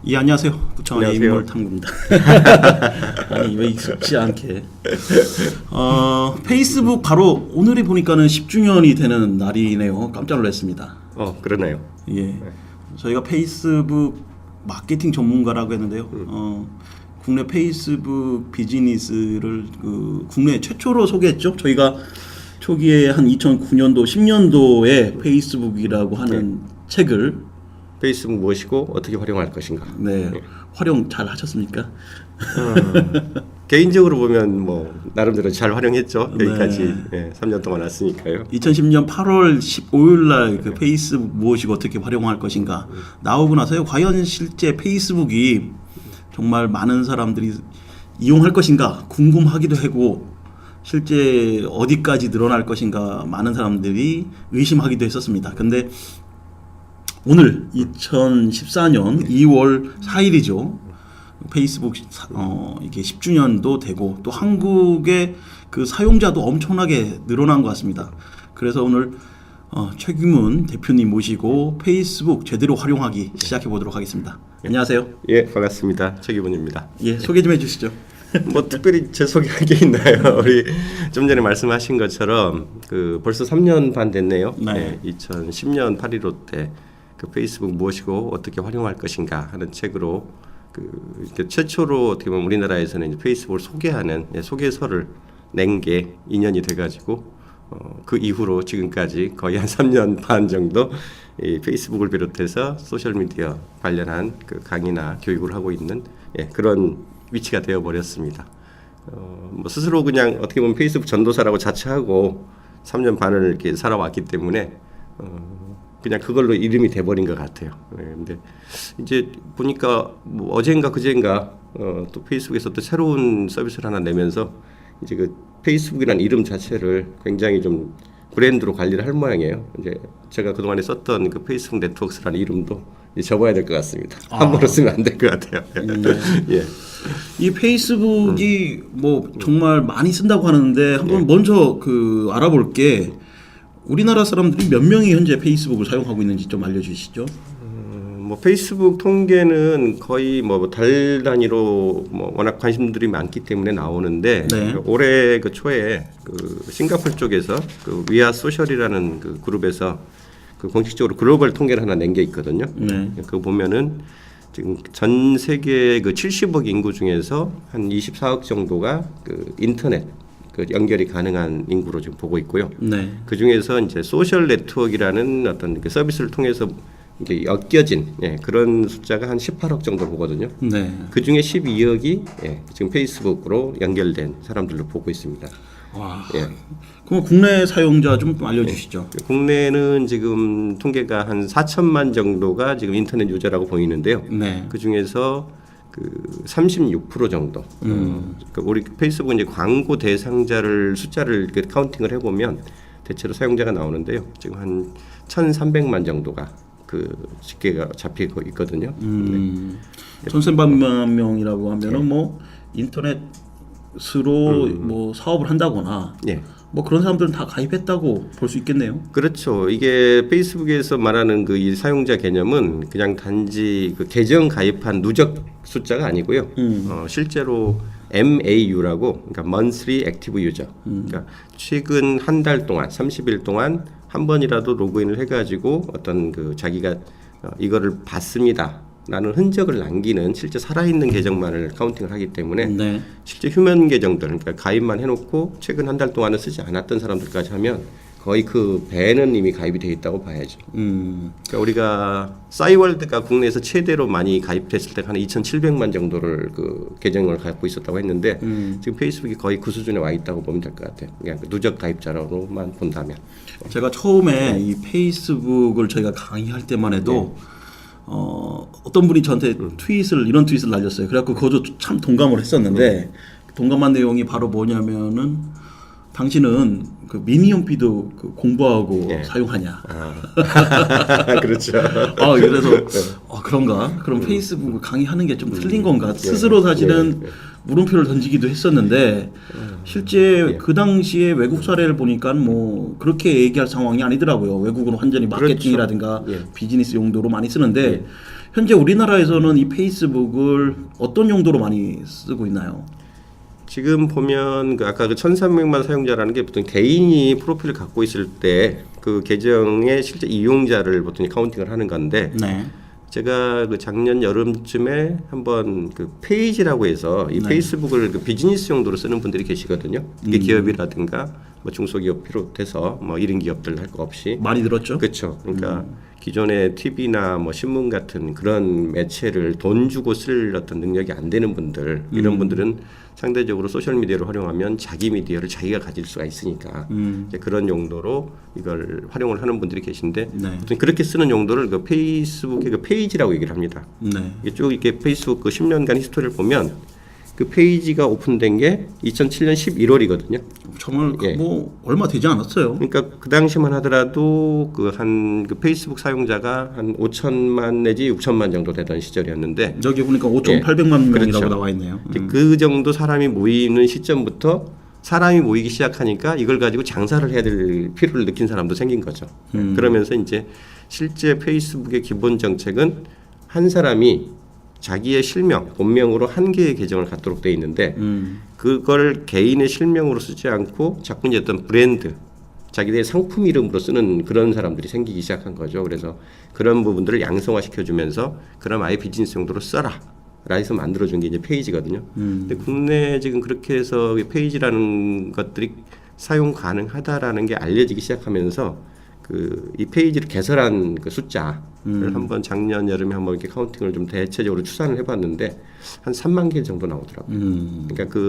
예, 안녕하세요. 부천의 안녕하세요. 인물탐구입니다. 아니 왜 익숙지 않게. 페이스북 바로 오늘이 보니까는 10주년이 되는 날이네요. 깜짝 놀랐습니다. 그러네요. 예, 저희가 페이스북 마케팅 전문가라고 했는데요. 국내 페이스북 비즈니스를 국내 최초로 소개했죠. 저희가 초기에 한 2009년도, 10년도에 페이스북이라고 하는 책을 페이스북 무엇이고 어떻게 활용할 것인가. 네, 활용 잘 하셨습니까? 개인적으로 보면 뭐 나름대로 잘 활용했죠. 네. 여기까지 3년 동안 왔으니까요. 2010년 8월 15일 날 그 페이스북 무엇이고 어떻게 활용할 것인가 나오고 나서요. 과연 실제 페이스북이 정말 많은 사람들이 이용할 것인가 궁금하기도 하고 실제 어디까지 늘어날 것인가 많은 사람들이 의심하기도 했었습니다. 근데 오늘 2014년 2월 4일이죠. 페이스북 이게 10주년도 되고 또 한국의 그 사용자도 엄청나게 늘어난 것 같습니다. 그래서 오늘 최규문 대표님 모시고 페이스북 제대로 활용하기 시작해 보도록 하겠습니다. 안녕하세요. 예, 반갑습니다. 최기본입니다. 예, 소개 좀 해주시죠. 뭐 특별히 제 소개할 게 있나요? 우리 좀 전에 말씀하신 것처럼 벌써 3년 반 됐네요. 네. 2010년 8.15 때 그 페이스북 무엇이고 어떻게 활용할 것인가 하는 책으로 최초로 어떻게 보면 우리나라에서는 이제 페이스북을 소개하는 소개서를 낸 게 2년이 돼가지고 그 이후로 지금까지 거의 한 3년 반 정도 이 페이스북을 비롯해서 소셜 미디어 관련한 그 강의나 교육을 하고 있는 그런 위치가 되어 버렸습니다. 뭐 스스로 그냥 어떻게 보면 페이스북 전도사라고 자처하고 3년 반을 이렇게 살아왔기 때문에 그냥 그걸로 이름이 돼버린 것 같아요. 근데 이제 보니까 뭐 어젠가 그젠가 또 페이스북에서 또 새로운 서비스를 하나 내면서 이제 그 페이스북이라는 이름 자체를 굉장히 좀 브랜드로 관리를 할 모양이에요. 이제 제가 그동안에 썼던 그 페이스북 네트워크스라는 이름도 이제 접어야 될 것 같습니다. 함부로 쓰면 안 될 것 같아요. 예. 이 페이스북이 뭐 정말 많이 쓴다고 하는데 한번 먼저 알아볼 게 우리나라 사람들이 몇 명이 현재 페이스북을 사용하고 있는지 좀 알려주시죠. 뭐 페이스북 통계는 거의 뭐 달 단위로 뭐 워낙 관심들이 많기 때문에 나오는데 올해 그 초에 싱가포르 쪽에서 위아 소셜이라는 그 그룹에서 공식적으로 글로벌 통계를 하나 낸 게 있거든요. 그거 보면은 지금 전 세계 70억 인구 중에서 한 24억 정도가 인터넷 연결이 가능한 인구로 지금 보고 있고요. 그 중에서 이제 소셜 네트워크라는 어떤 서비스를 통해서 이게 엮여진 그런 숫자가 한 18억 정도 보거든요. 그 중에 12억이 지금 페이스북으로 연결된 사람들로 보고 있습니다. 와. 그럼 국내 사용자 좀 알려주시죠. 국내는 지금 통계가 한 4천만 정도가 지금 인터넷 유저라고 보이는데요. 그 중에서 36% 정도. 우리 페이스북은 이제 광고 대상자를 숫자를 카운팅을 해보면 대체로 사용자가 나오는데요. 지금 한 1,300만 정도가 집계가 잡히고 있거든요. 1,300만 명이라고 하면은 뭐 인터넷으로 뭐 사업을 한다거나 뭐 그런 사람들은 다 가입했다고 볼 수 있겠네요. 그렇죠. 이게 페이스북에서 말하는 이 사용자 개념은 그냥 단지 계정 가입한 누적 숫자가 아니고요. 실제로 MAU라고 그러니까 Monthly Active User. 그러니까 최근 한 달 동안 30일 동안 한 번이라도 로그인을 해가지고 어떤 자기가 이거를 봤습니다. 라는 흔적을 남기는 실제 살아있는 계정만을 카운팅을 하기 때문에 실제 휴면 계정들 그러니까 가입만 해놓고 최근 한 달 동안은 쓰지 않았던 사람들까지 하면 거의 그 배는 이미 가입이 되어 있다고 봐야죠. 그러니까 우리가 싸이월드가 국내에서 최대로 많이 가입됐을 때가 한 2,700만 정도를 계정을 갖고 있었다고 했는데 지금 페이스북이 거의 그 수준에 와 있다고 보면 될 것 같아요. 그냥 누적 가입자로만 본다면. 제가 처음에 이 페이스북을 저희가 강의할 때만 해도 어떤 분이 저한테 이런 트윗을 날렸어요. 그래갖고 그것도 참 동감을 했었는데 동감한 내용이 바로 뭐냐면은 당신은 미니홈피도 공부하고 사용하냐. 그렇죠. 그래서 그런가? 그럼 페이스북 강의하는 게 좀 틀린 건가? 스스로 사실은 물음표를 던지기도 했었는데 실제 그 당시에 외국 사례를 보니까 뭐 그렇게 얘기할 상황이 아니더라고요. 외국은 완전히 마케팅이라든가 비즈니스 용도로 많이 쓰는데 현재 우리나라에서는 이 페이스북을 어떤 용도로 많이 쓰고 있나요? 지금 보면 그 아까 그 1,300만 사용자라는 게 보통 개인이 프로필을 갖고 있을 때 그 계정의 실제 이용자를 보통 카운팅을 하는 건데 네. 제가 그 작년 여름쯤에 한번 그 페이지라고 해서 이 네. 페이스북을 그 비즈니스 용도로 쓰는 분들이 계시거든요. 이게 기업이라든가 뭐 중소기업 비롯해서 뭐 1인 기업들 할 거 없이 많이 들었죠? 그렇죠. 그러니까 기존의 TV나 뭐 신문 같은 그런 매체를 돈 주고 쓸 어떤 능력이 안 되는 분들 이런 분들은 상대적으로 소셜 미디어를 활용하면 자기 미디어를 자기가 가질 수가 있으니까 이제 그런 용도로 이걸 활용을 하는 분들이 계신데 네. 보통 그렇게 쓰는 용도를 그 페이스북의 그 페이지라고 얘기를 합니다. 네. 이게 쭉 이렇게 페이스북 그 10년간 히스토리를 보면 그 페이지가 오픈된 게 2007년 11월이거든요. 정말 예. 뭐 얼마 되지 않았어요. 그러니까 그 당시만 하더라도 그 페이스북 사용자가 한 5천만 내지 6천만 정도 되던 시절이었는데 저기 보니까 5,800만 명이라고 그렇죠. 나와 있네요. 이제 그 정도 사람이 모이는 시점부터 사람이 모이기 시작하니까 이걸 가지고 장사를 해야 될 필요를 느낀 사람도 생긴 거죠. 그러면서 이제 실제 페이스북의 기본 정책은 한 사람이 자기의 실명, 본명으로 한 개의 계정을 갖도록 돼 있는데 그걸 개인의 실명으로 쓰지 않고 자꾸 이제 어떤 브랜드, 자기들의 상품 이름으로 쓰는 그런 사람들이 생기기 시작한 거죠. 그래서 그런 부분들을 양성화시켜주면서 그럼 아예 비즈니스 용도로 써라. 라 해서 만들어준 게 이제 페이지거든요. 근데 국내에 지금 그렇게 해서 페이지라는 것들이 사용 가능하다라는 게 알려지기 시작하면서 이 페이지를 개설한 그 숫자를 한번 작년 여름에 한번 이렇게 카운팅을 좀 대체적으로 추산을 해봤는데 한 3만 개 정도 나오더라고요. 그러니까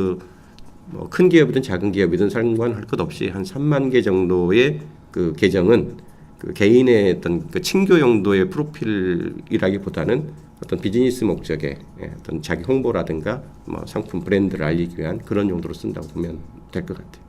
뭐 큰 기업이든 작은 기업이든 상관할 것 없이 한 3만 개 정도의 그 계정은 그 개인의 어떤 그 친교 용도의 프로필이라기보다는 어떤 비즈니스 목적의 어떤 자기 홍보라든가 뭐 상품 브랜드를 알리기 위한 그런 용도로 쓴다고 보면 될 것 같아요.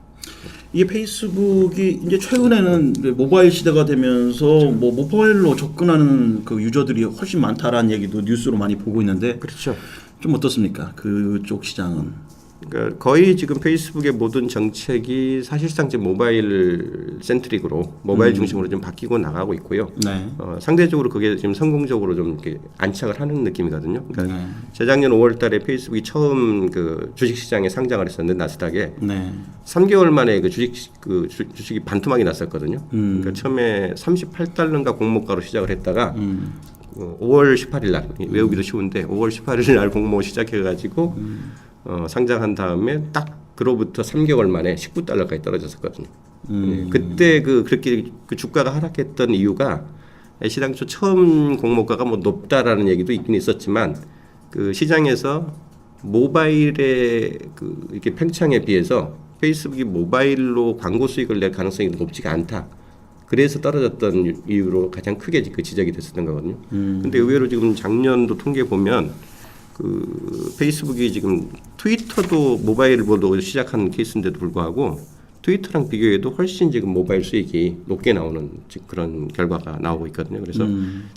이게 페이스북이 이제 최근에는 이제 모바일 시대가 되면서 뭐 모바일로 접근하는 그 유저들이 훨씬 많다라는 얘기도 뉴스로 많이 보고 있는데 그렇죠. 좀 어떻습니까? 그쪽 시장은? 그러니까 거의 지금 페이스북의 모든 정책이 사실상 지금 모바일 센트릭으로 모바일 중심으로 좀 바뀌고 나가고 있고요. 네. 상대적으로 그게 지금 성공적으로 좀 이렇게 안착을 하는 느낌이거든요. 그러니까 네. 재작년 5월달에 페이스북이 처음 그 주식시장에 상장을 했었는데 나스닥에 네. 3개월 만에 그 주식이 반토막이 났었거든요. 그러니까 처음에 38달러인가 공모가로 시작을 했다가 5월 18일 날 외우기도 쉬운데 5월 18일 날 공모 시작해가지고 상장한 다음에 딱 그로부터 3개월 만에 19달러까지 떨어졌었거든요. 그때 그렇게 그 주가가 하락했던 이유가 시당초 처음 공모가가 뭐 높다라는 얘기도 있긴 있었지만 그 시장에서 모바일의 그 이렇게 팽창에 비해서 페이스북이 모바일로 광고 수익을 낼 가능성이 높지가 않다. 그래서 떨어졌던 이유로 가장 크게 그 지적이 됐었던 거거든요. 근데 의외로 지금 작년도 통계 보면 그 페이스북이 지금 트위터도 모바일로 시작한 케이스인데도 불구하고 트위터랑 비교해도 훨씬 지금 모바일 수익이 높게 나오는 그런 결과가 나오고 있거든요. 그래서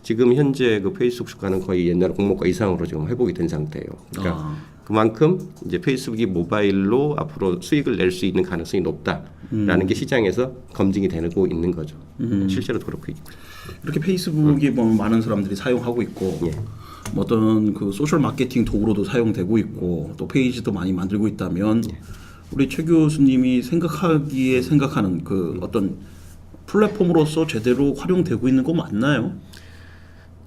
지금 현재 그 페이스북 주가는 거의 옛날 공모가 이상으로 지금 회복이 된 상태예요. 그러니까 그만큼 이제 페이스북이 모바일로 앞으로 수익을 낼 수 있는 가능성이 높다라는 게 시장에서 검증이 되고 있는 거죠. 실제로도 그렇고 있고. 이렇게 페이스북이 뭐 많은 사람들이 사용하고 있고 뭐 어떤 그 소셜 마케팅 도구로도 사용되고 있고 또 페이지도 많이 만들고 있다면 우리 최 교수님이 생각하는 그 어떤 플랫폼으로서 제대로 활용되고 있는 거 맞나요?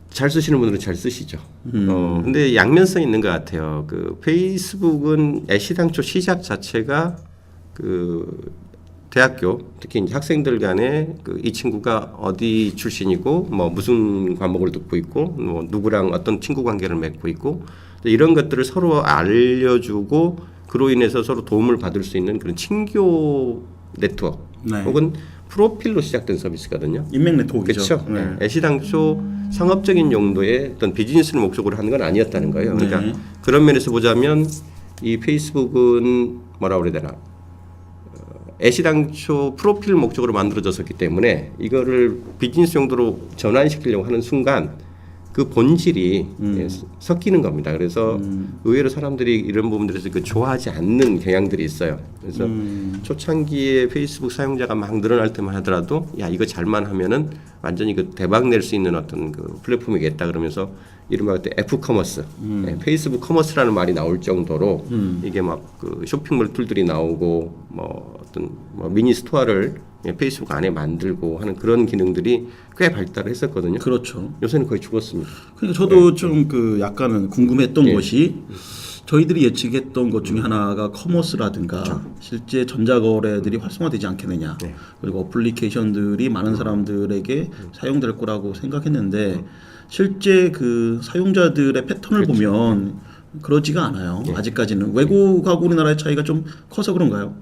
잘 쓰시는 분들은 잘 쓰시죠. 근데 양면성이 있는 것 같아요. 그 페이스북은 애시당초 시작 자체가 그 대학교 특히 이제 학생들 간에 이 친구가 어디 출신이고 뭐 무슨 과목을 듣고 있고 뭐 누구랑 어떤 친구 관계를 맺고 있고 이런 것들을 서로 알려주고 그로 인해서 서로 도움을 받을 수 있는 그런 친교 네트워크 혹은 프로필로 시작된 서비스거든요. 인맥 네트워크죠. 그렇죠. 네. 애시당초 상업적인 용도의 어떤 비즈니스를 목적으로 하는 건 아니었다는 거예요. 그러니까 그런 면에서 보자면 이 페이스북은 뭐라고 그래야 되나 애시당초 프로필 목적으로 만들어졌었기 때문에 이거를 비즈니스 용도로 전환시키려고 하는 순간 그 본질이 섞이는 겁니다. 그래서 의외로 사람들이 이런 부분들에서 좋아하지 않는 경향들이 있어요. 그래서 초창기에 페이스북 사용자가 막 늘어날 때만 하더라도 야 이거 잘만 하면은 완전히 대박 낼 수 있는 어떤 그 플랫폼이겠다 그러면서 이른바 그때 F 커머스, 페이스북 커머스라는 말이 나올 정도로 이게 막 그 쇼핑몰 툴들이 나오고 뭐 어떤 뭐 미니 스토어를 페이스북 안에 만들고 하는 그런 기능들이 꽤 발달을 했었거든요. 그렇죠. 요새는 거의 죽었습니다. 그러니까 저도 좀 그 약간은 궁금했던 것이 저희들이 예측했던 것 중에 하나가 커머스라든가 실제 전자거래들이 활성화되지 않겠느냐. 그리고 어플리케이션들이 많은 사람들에게 사용될 거라고 생각했는데 실제 그 사용자들의 패턴을 보면 그러지가 않아요. 아직까지는 외국하고 우리나라의 차이가 좀 커서 그런가요?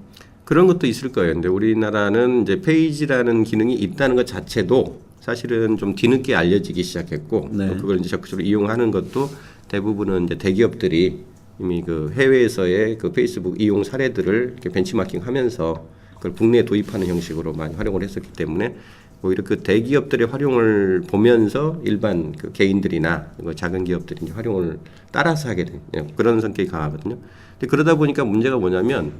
그런 것도 있을 거예요. 근데 우리나라는 이제 페이지라는 기능이 있다는 것 자체도 사실은 좀 뒤늦게 알려지기 시작했고 또 그걸 이제 적극적으로 이용하는 것도 대부분은 이제 대기업들이 이미 그 해외에서의 그 페이스북 이용 사례들을 이렇게 벤치마킹하면서 그걸 국내에 도입하는 형식으로 많이 활용을 했었기 때문에 오히려 그 대기업들의 활용을 보면서 일반 그 개인들이나 작은 기업들이 이제 활용을 따라서 하게 되는 그런 성격이 강하거든요. 근데 그러다 보니까 문제가 뭐냐면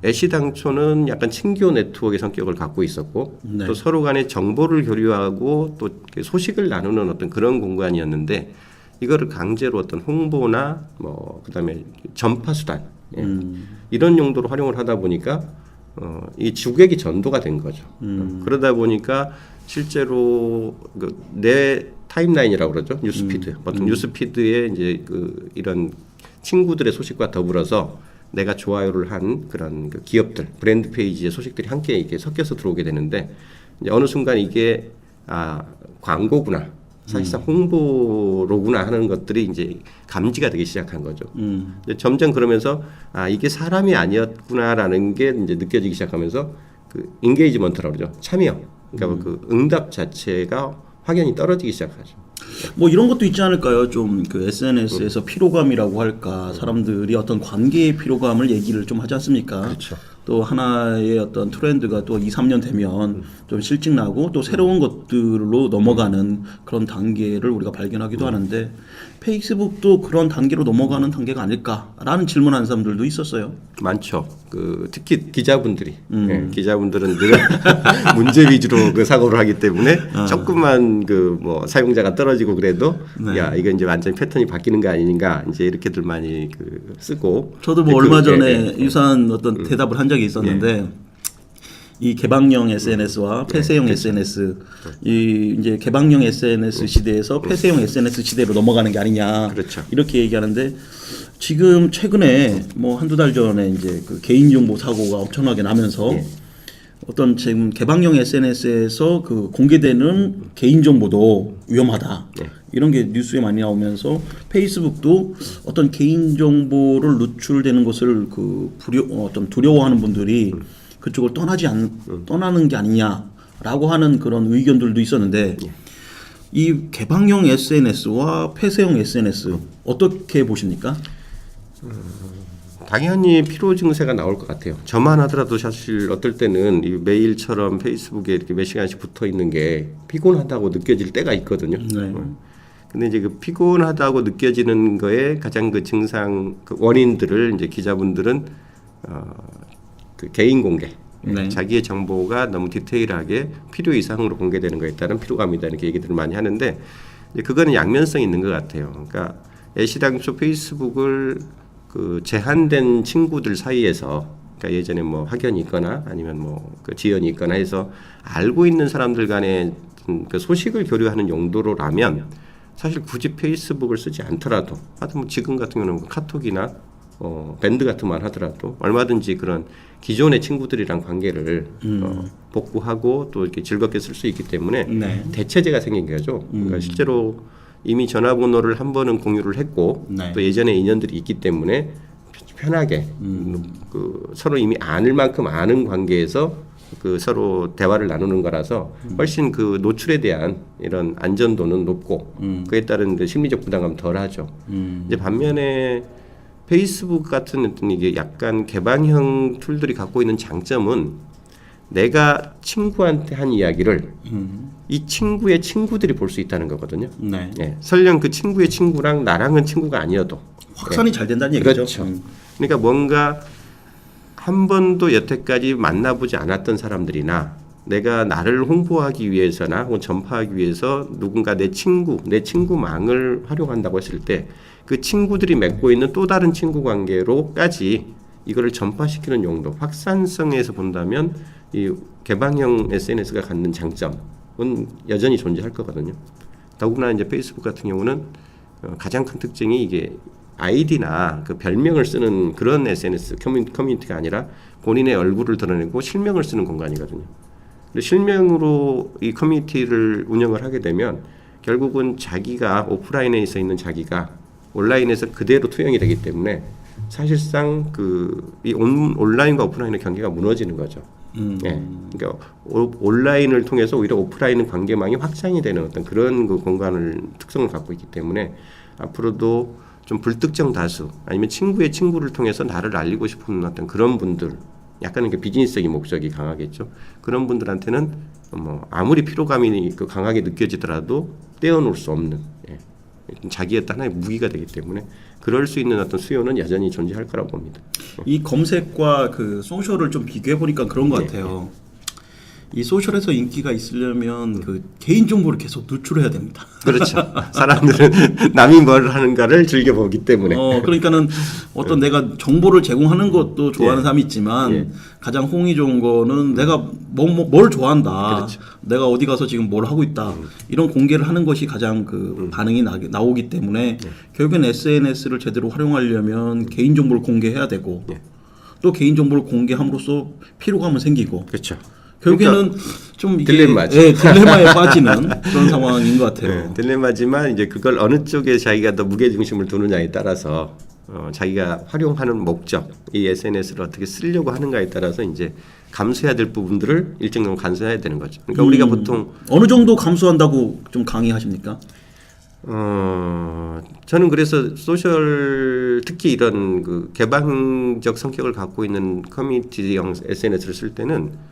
애시당초는 약간 친교 네트워크의 성격을 갖고 있었고 또 서로 간에 정보를 교류하고 또 소식을 나누는 어떤 그런 공간이었는데 이거를 강제로 어떤 홍보나 뭐 그다음에 전파 수단 이런 용도로 활용을 하다 보니까 이 주객이 전도가 된 거죠. 그러다 보니까 실제로 내 타임라인이라고 그러죠. 뉴스피드. 보통 뉴스피드에 이제 그 이런 친구들의 소식과 더불어서 내가 좋아요를 한 그런 그 기업들, 브랜드 페이지의 소식들이 함께 이렇게 섞여서 들어오게 되는데 이제 어느 순간 이게 광고구나. 사실상 홍보로구나 하는 것들이 이제 감지가 되기 시작한 거죠. 점점 그러면서 이게 사람이 아니었구나라는 게 이제 느껴지기 시작하면서 그 인게이지먼트라고 그러죠. 참여. 그러니까 그 응답 자체가 확연히 떨어지기 시작하죠. 뭐 이런 것도 있지 않을까요? 좀 그 SNS에서 피로감이라고 할까 사람들이 어떤 관계의 피로감을 얘기를 좀 하지 않습니까? 그렇죠. 또 하나의 어떤 트렌드가 또 2, 3년 되면 좀 실증나고 또 새로운 것들로 넘어가는 그런 단계를 우리가 발견하기도 하는데 페이스북도 그런 단계로 넘어가는 단계가 아닐까라는 질문하는 사람들도 있었어요. 많죠. 그 특히 기자분들이 기자분들은 늘 문제 위주로 그 사고를 하기 때문에 조금만 그 뭐 사용자가 떨어지고 그래도 야 이거 이제 완전 패턴이 바뀌는 거 아닌가 이제 이렇게들 많이 그 쓰고 저도 뭐 얼마 전에 유사한 어떤 대답을 한 적이 있었는데 이 개방형 SNS와 폐쇄형 SNS 이 이제 개방형 SNS 시대에서 폐쇄형 SNS 시대로 넘어가는 게 아니냐 그렇죠. 이렇게 얘기하는데 지금 최근에 뭐 한두 달 전에 이제 그 개인정보 사고가 엄청나게 나면서 어떤 지금 개방형 SNS에서 그 공개되는 개인정보도 위험하다. 이런 게 뉴스에 많이 나오면서 페이스북도 어떤 개인정보를 노출되는 것을 그 좀 두려워하는 분들이 그쪽을 떠나는 게 아니냐라고 하는 그런 의견들도 있었는데 이 개방형 SNS와 폐쇄형 SNS 어떻게 보십니까? 당연히 피로 증세가 나올 것 같아요. 저만 하더라도 사실 어떨 때는 이 메일처럼 페이스북에 이렇게 몇 시간씩 붙어 있는 게 피곤하다고 느껴질 때가 있거든요. 근데 이제 그 피곤하다고 느껴지는 거에 가장 그 증상 그 원인들을 이제 기자분들은 그 개인 공개, 자기의 정보가 너무 디테일하게 필요 이상으로 공개되는 거에 따른 피로감이다 이렇게 얘기들을 많이 하는데 이제 그거는 양면성이 있는 것 같아요. 그러니까 애시당초 페이스북을 그 제한된 친구들 사이에서 그러니까 예전에 뭐 학연이 있거나 아니면 뭐 그 지연이 있거나 해서 알고 있는 사람들 간에 그 소식을 교류하는 용도로라면 사실 굳이 페이스북을 쓰지 않더라도 하여튼 뭐 지금 같은 경우는 카톡이나 밴드 같은 말 하더라도 얼마든지 그런 기존의 친구들이랑 관계를 복구하고 또 이렇게 즐겁게 쓸 수 있기 때문에 대체제가 생긴 거죠. 그러니까 실제로 이미 전화번호를 한 번은 공유를 했고 또 예전에 인연들이 있기 때문에 편하게 그 서로 이미 아는 만큼 아는 관계에서 그 서로 대화를 나누는 거라서 훨씬 그 노출에 대한 이런 안전도는 높고 그에 따른 그 심리적 부담감 덜하죠. 이제 반면에 페이스북 같은 어떤 이게 약간 개방형 툴들이 갖고 있는 장점은 내가 친구한테 한 이야기를 이 친구의 친구들이 볼 수 있다는 거거든요. 설령 그 친구의 친구랑 나랑은 친구가 아니어도 확산이 잘 된다는 얘기죠. 그렇죠. 그러니까 뭔가 한 번도 여태까지 만나보지 않았던 사람들이나 내가 나를 홍보하기 위해서나 혹은 전파하기 위해서 누군가 내 친구망을 활용한다고 했을 때 그 친구들이 맺고 있는 또 다른 친구 관계로까지 이거를 전파시키는 용도, 확산성에서 본다면 이 개방형 SNS가 갖는 장점은 여전히 존재할 거거든요. 더구나 이제 페이스북 같은 경우는 가장 큰 특징이 이게 아이디나 그 별명을 쓰는 그런 SNS 커뮤니티가 아니라 본인의 얼굴을 드러내고 실명을 쓰는 공간이거든요. 근데 실명으로 이 커뮤니티를 운영을 하게 되면 결국은 자기가 오프라인에 있는 자기가 온라인에서 그대로 투영이 되기 때문에 사실상 이 온라인과 오프라인의 경계가 무너지는 거죠. 예. 그러니까 온라인을 통해서 오히려 오프라인 관계망이 확장이 되는 어떤 그런 그 공간을 특성을 갖고 있기 때문에 앞으로도 좀 불특정 다수 아니면 친구의 친구를 통해서 나를 알리고 싶은 어떤 그런 분들, 약간은 비즈니스적인 목적이 강하겠죠. 그런 분들한테는 뭐 아무리 피로감이 강하게 느껴지더라도 떼어놓을 수 없는 자기의 하나의 무기가 되기 때문에 그럴 수 있는 어떤 수요는 여전히 존재할 거라고 봅니다. 이 검색과 그 소셜을 좀 비교해 보니까 그런 것 같아요. 이 소셜에서 인기가 있으려면 그 개인 정보를 계속 누출해야 됩니다. 그렇죠. 사람들은 남이 뭘 하는가를 즐겨보기 때문에. 그러니까는 어떤 내가 정보를 제공하는 것도 좋아하는 사람이 있지만 가장 호응이 좋은 거는 내가 뭘 좋아한다. 그렇죠. 내가 어디 가서 지금 뭘 하고 있다. 이런 공개를 하는 것이 가장 그 반응이 나오기 때문에 결국엔 SNS를 제대로 활용하려면 개인 정보를 공개해야 되고 또 개인 정보를 공개함으로써 피로감은 생기고. 그렇죠. 결국에는 좀 이게 딜레마죠. 딜레마에 빠지는 그런 상황인 것 같아요. 딜레마지만 이제 그걸 어느 쪽에 자기가 더 무게 중심을 두느냐에 따라서 자기가 활용하는 목적, 이 SNS를 어떻게 쓰려고 하는가에 따라서 이제 감수해야 될 부분들을 일정 정도 감수해야 되는 거죠. 그러니까 우리가 보통 어느 정도 감수한다고 좀 강의하십니까? 저는 그래서 소셜 특히 이런 그 개방적 성격을 갖고 있는 커뮤니티형 SNS를 쓸 때는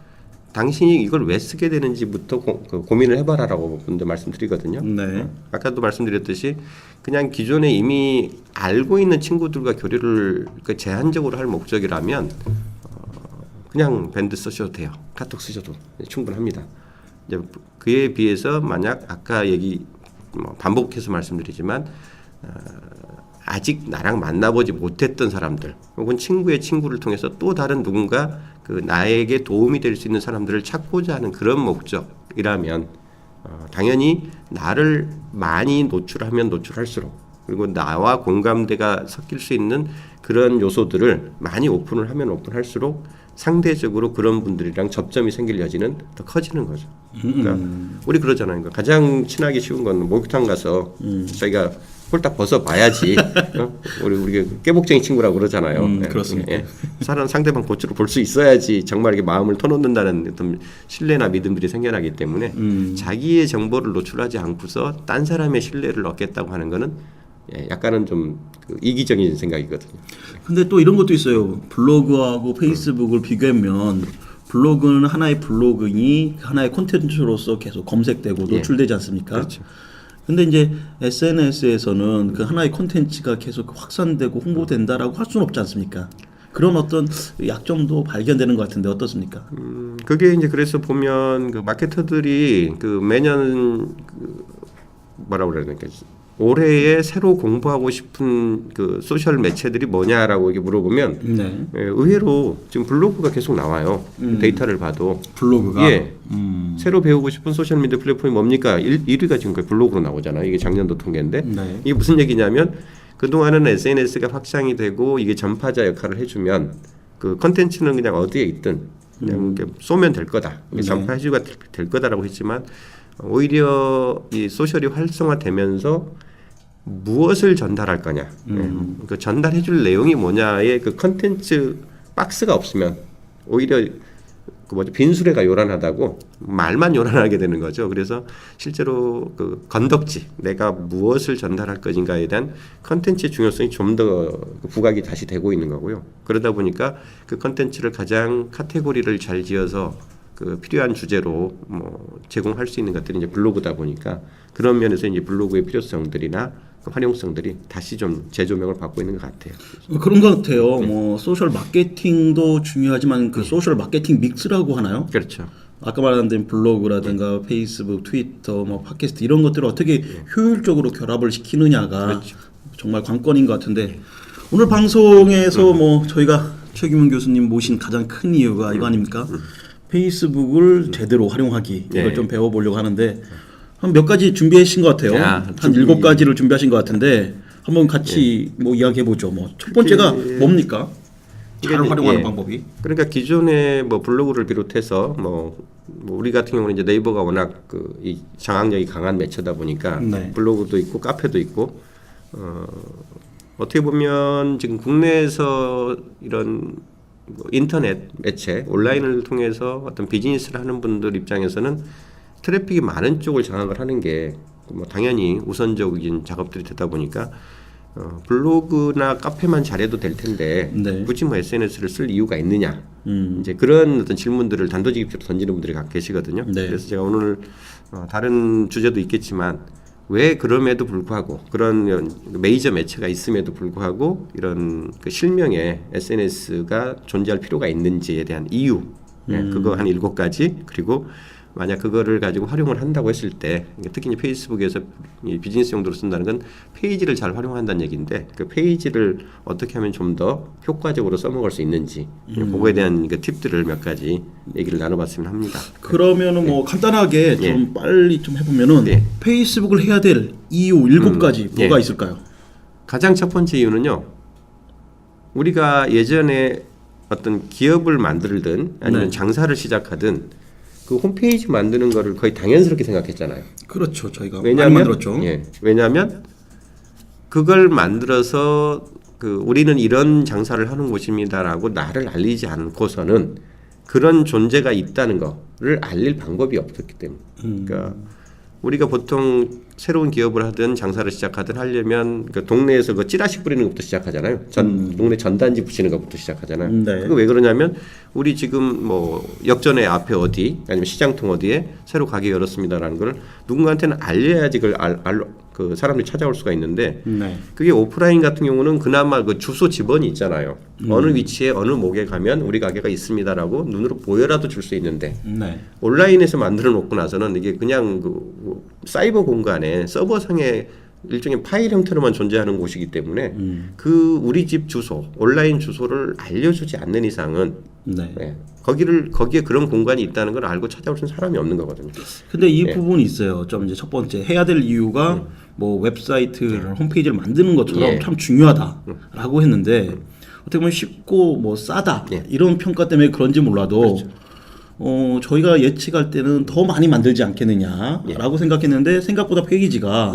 당신이 이걸 왜 쓰게 되는지부터 고민을 해봐라라고 먼저 말씀드리거든요. 네. 아까도 말씀드렸듯이 그냥 기존에 이미 알고 있는 친구들과 교류를 제한적으로 할 목적이라면 그냥 밴드 쓰셔도 돼요. 카톡 쓰셔도 충분합니다. 이제 그에 비해서 만약 아까 반복해서 말씀드리지만 아직 나랑 만나보지 못했던 사람들 혹은 친구의 친구를 통해서 또 다른 누군가 나에게 도움이 될 수 있는 사람들을 찾고자 하는 그런 목적이라면 당연히 나를 많이 노출하면 노출할수록 그리고 나와 공감대가 섞일 수 있는 그런 요소들을 많이 오픈을 하면 오픈할수록 상대적으로 그런 분들이랑 접점이 생길 여지는 더 커지는 거죠. 그러니까 우리 그러잖아요. 그러니까 가장 친하기 쉬운 건 목욕탕 가서 저희가 홀딱 벗어 봐야지. 우리 깨복쟁이 친구라고 그러잖아요. 그렇습니다. 상대방 고추를 볼 수 있어야지 정말 이게 마음을 터놓는다는 어떤 신뢰나 믿음들이 생겨나기 때문에 자기의 정보를 노출하지 않고서 딴 사람의 신뢰를 얻겠다고 하는 거는 약간은 좀 이기적인 생각이거든요. 근데 또 이런 것도 있어요. 블로그하고 페이스북을 비교하면 블로그는 하나의 블로그니 하나의 콘텐츠로서 계속 검색되고 노출되지 않습니까? 그렇죠. 근데 이제 SNS에서는 그 하나의 콘텐츠가 계속 확산되고 홍보된다라고 할 수는 없지 않습니까? 그런 어떤 약점도 발견되는 것 같은데 어떻습니까? 그게 이제 그래서 보면 그 마케터들이 매년 뭐라고 그래야 되나 올해에 새로 공부하고 싶은 그 소셜 매체들이 뭐냐라고 이렇게 물어보면 의외로 지금 블로그가 계속 나와요. 데이터를 봐도 블로그가 새로 배우고 싶은 소셜 미디어 플랫폼이 뭡니까? 1위가 지금 블로그로 나오잖아요. 이게 작년도 통계인데 이게 무슨 얘기냐면 그동안은 SNS가 확장이 되고 이게 전파자 역할을 해주면 그 컨텐츠는 그냥 어디에 있든 그냥 쏘면 될 거다. 전파해주가 될 거다라고 했지만 오히려 이 소셜이 활성화되면서 무엇을 전달할 거냐, 그 전달해줄 내용이 뭐냐의 그 컨텐츠 박스가 없으면 오히려 빈수레가 요란하다고 말만 요란하게 되는 거죠. 그래서 실제로 그 건덕지 내가 무엇을 전달할 것인가에 대한 컨텐츠의 중요성이 좀 더 부각이 다시 되고 있는 거고요. 그러다 보니까 그 컨텐츠를 가장 카테고리를 잘 지어서 그 필요한 주제로 제공할 수 있는 것들이 이제 블로그다 보니까 그런 면에서 이제 블로그의 필요성들이나 그 활용성들이 다시 좀 재조명을 받고 있는 것 같아요. 그런 것 같아요. 소셜 마케팅도 중요하지만 그 소셜 마케팅 믹스라고 하나요? 그렇죠. 아까 말한 블로그라든가 페이스북, 트위터, 뭐 팟캐스트 이런 것들을 어떻게 효율적으로 결합을 시키느냐가 그렇죠. 정말 관건인 것 같은데 오늘 방송에서 뭐 저희가 최규문 교수님 모신 가장 큰 이유가 이거 아닙니까? 페이스북을 제대로 활용하기 이걸 좀 배워보려고 하는데 한 몇 가지 준비하신 것 같아요. 한 7가지를 준비하신 것 같은데 한번 같이 뭐 이야기해 보죠. 뭐 첫 번째가 뭡니까? 잘 활용하는 방법이. 그러니까 기존의 뭐 블로그를 비롯해서 뭐 우리 같은 경우는 이제 네이버가 워낙 이 장악력이 강한 매체다 보니까 블로그도 있고 카페도 있고 어떻게 보면 지금 국내에서 이런 뭐 인터넷 매체 온라인을 통해서 어떤 비즈니스를 하는 분들 입장에서는 트래픽이 많은 쪽을 장악을 하는 게 뭐 당연히 우선적인 작업들이 되다 보니까 블로그나 카페만 잘해도 될 텐데 굳이 뭐 SNS를 쓸 이유가 있느냐 이제 그런 어떤 질문들을 단도직입적으로 던지는 분들이 계시거든요. 그래서 제가 오늘 다른 주제도 있겠지만 왜 그럼에도 불구하고 그런 메이저 매체가 있음에도 불구하고 이런 그 실명의 SNS가 존재할 필요가 있는지에 대한 이유 그거 한 7가지 그리고 만약 그거를 가지고 활용을 한다고 했을 때 특히 이제 페이스북에서 비즈니스 용도로 쓴다는 건 페이지를 잘 활용한다는 얘기인데 그 페이지를 어떻게 하면 좀 더 효과적으로 써먹을 수 있는지 그거에 대한 그 팁들을 몇 가지 얘기를 나눠봤으면 합니다. 그러면은 뭐 간단하게 좀 빨리 좀 해보면은 페이스북을 해야 될 이유 7가지 뭐가 있을까요? 가장 첫 번째 이유는요. 우리가 예전에 어떤 기업을 만들든 아니면 장사를 시작하든 그 홈페이지 만드는 거를 거의 당연스럽게 생각했잖아요. 그렇죠. 저희가 많이 만들었죠. 왜냐하면 그걸 만들어서 우리는 이런 장사를 하는 곳입니다라고 나를 알리지 않고서는 그런 존재가 있다는 거를 알릴 방법이 없었기 때문에. 그러니까 우리가 보통 새로운 기업을 하든 장사를 시작하든 하려면 그 동네에서 그 찌라시 뿌리는 것부터 시작하잖아요. 동네 전단지 붙이는 것부터 시작하잖아요. 그거 왜 그러냐면 우리 지금 뭐 역전의 앞에 어디 아니면 시장통 어디에 새로 가게 열었습니다라는 걸 누군가한테는 알려야지 그 사람들이 찾아올 수가 있는데 그게 오프라인 같은 경우는 그나마 그 주소 지번이 있잖아요. 어느 위치에 어느 목에 가면 우리 가게가 있습니다라고 눈으로 보여라도 줄 수 있는데 온라인에서 만들어 놓고 나서는 이게 그냥 그 사이버 공간에 서버상에 일종의 파일 형태로만 존재하는 곳이기 때문에 그 우리 집 주소, 온라인 주소를 알려주지 않는 이상은 거기에 그런 공간이 있다는 걸 알고 찾아올 수 있는 사람이 없는 거거든요. 근데 이 부분이 있어요. 좀 이제 첫 번째 해야 될 이유가 뭐 웹사이트를 홈페이지를 만드는 것처럼 참 중요하다라고 했는데 어떻게 보면 쉽고 뭐 싸다 이런 평가 때문에 그런지 몰라도 저희가 예측할 때는 더 많이 만들지 않겠느냐라고 생각했는데 생각보다 페이지가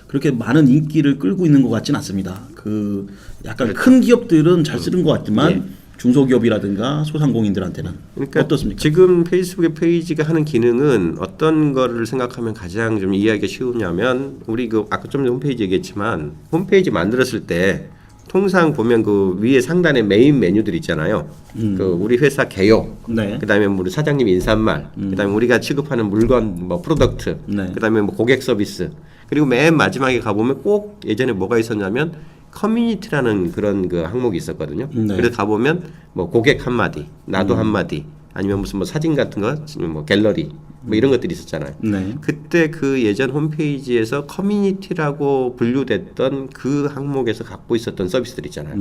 그렇게 많은 인기를 끌고 있는 것 같지는 않습니다. 그 약간 큰 기업들은 잘 쓰는 것 같지만 중소기업이라든가 소상공인들한테는 어떻습니까? 지금 페이스북의 페이지가 하는 기능은 어떤 거를 생각하면 가장 좀 이해하기 쉬우냐면 우리 그 아까 좀 전에 홈페이지 얘기했지만 홈페이지 만들었을 때 통상 보면 그 위에 상단에 메인 메뉴들 있잖아요. 그 우리 회사 개요. 그다음에 우리 사장님 인사말. 그다음에 우리가 취급하는 물건 뭐 프로덕트. 그다음에 뭐 고객 서비스. 그리고 맨 마지막에 가보면 꼭 예전에 뭐가 있었냐면 커뮤니티라는 그런 그 항목이 있었거든요. 그래서 가보면 뭐 고객 한마디, 나도 한마디, 아니면 무슨 뭐 사진 같은 거, 뭐 갤러리, 뭐 이런 것들이 있었잖아요. 그때 그 예전 홈페이지에서 커뮤니티라고 분류됐던 그 항목에서 갖고 있었던 서비스들 있잖아요.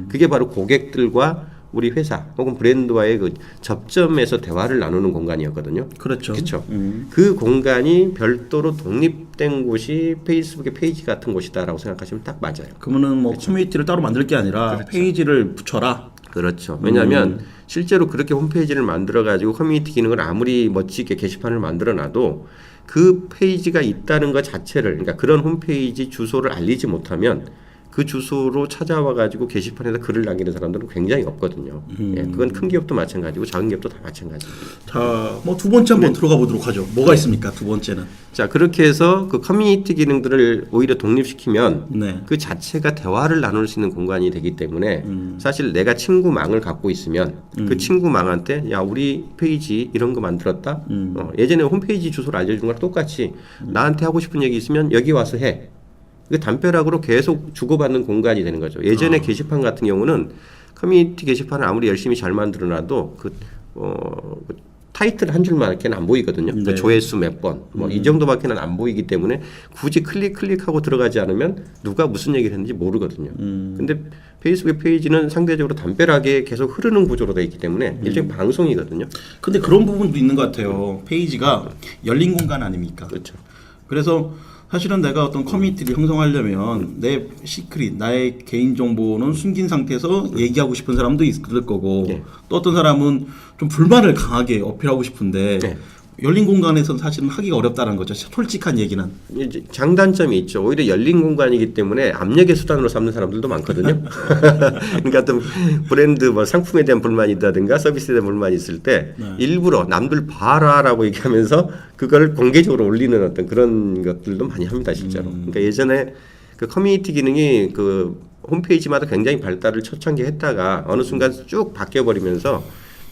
그게 바로 고객들과 우리 회사 혹은 브랜드와의 그 접점에서 대화를 나누는 공간이었거든요. 그렇죠. 그 공간이 별도로 독립된 곳이 페이스북의 페이지 같은 곳이다라고 생각하시면 딱 맞아요. 그러면은 뭐 커뮤니티를 따로 만들 게 아니라 페이지를 붙여라. 그렇죠. 왜냐하면 실제로 그렇게 홈페이지를 만들어 가지고 커뮤니티 기능을 아무리 멋지게 게시판을 만들어 놔도 그 페이지가 있다는 것 자체를 그러니까 그런 홈페이지 주소를 알리지 못하면 그 주소로 찾아와 가지고 게시판에다 글을 남기는 사람들은 굉장히 없거든요. 그건 큰 기업도 마찬가지고 작은 기업도 다 마찬가지입니다. 자, 뭐 두 번째 한번 들어가 보도록 하죠. 뭐가 있습니까? 두 번째는. 자, 그렇게 해서 그 커뮤니티 기능들을 오히려 독립시키면 그 자체가 대화를 나눌 수 있는 공간이 되기 때문에 사실 내가 친구망을 갖고 있으면 그 친구망한테 야 우리 페이지 이런 거 만들었다. 예전에 홈페이지 주소를 알려준 거랑 똑같이 나한테 하고 싶은 얘기 있으면 여기 와서 해. 그 담벼락으로 계속 주고받는 공간이 되는 거죠. 예전에 게시판 같은 경우는 커뮤니티 게시판을 아무리 열심히 잘 만들어놔도 그 타이틀 한 줄만큼은 안 보이거든요. 네. 그 조회수 몇 번, 뭐 이 정도밖에는 안 보이기 때문에 굳이 클릭하고 들어가지 않으면 누가 무슨 얘기를 했는지 모르거든요. 근데 페이스북 페이지는 상대적으로 담벼락에 계속 흐르는 구조로 되어 있기 때문에 일종의 방송이거든요. 근데 그런 부분도 있는 것 같아요. 페이지가 열린 공간 아닙니까? 그렇죠. 그래서 사실은 내가 어떤 커뮤니티를 형성하려면 내 시크릿, 나의 개인 정보는 숨긴 상태에서 얘기하고 싶은 사람도 있을 거고 네. 또 어떤 사람은 좀 불만을 강하게 어필하고 싶은데 네. 열린 공간에서는 사실은 하기가 어렵다는 거죠. 솔직한 얘기는. 이제 장단점이 있죠. 오히려 열린 공간이기 때문에 압력의 수단으로 삼는 사람들도 많거든요. 그러니까 어떤 브랜드 뭐 상품에 대한 불만이 있다든가 서비스에 대한 불만이 있을 때 일부러 남들 봐라라고 얘기하면서 그걸 공개적으로 올리는 어떤 그런 것들도 많이 합니다, 실제로. 그러니까 예전에 그 커뮤니티 기능이 그 홈페이지마다 굉장히 발달을 초창기에 했다가 어느 순간 쭉 바뀌어 버리면서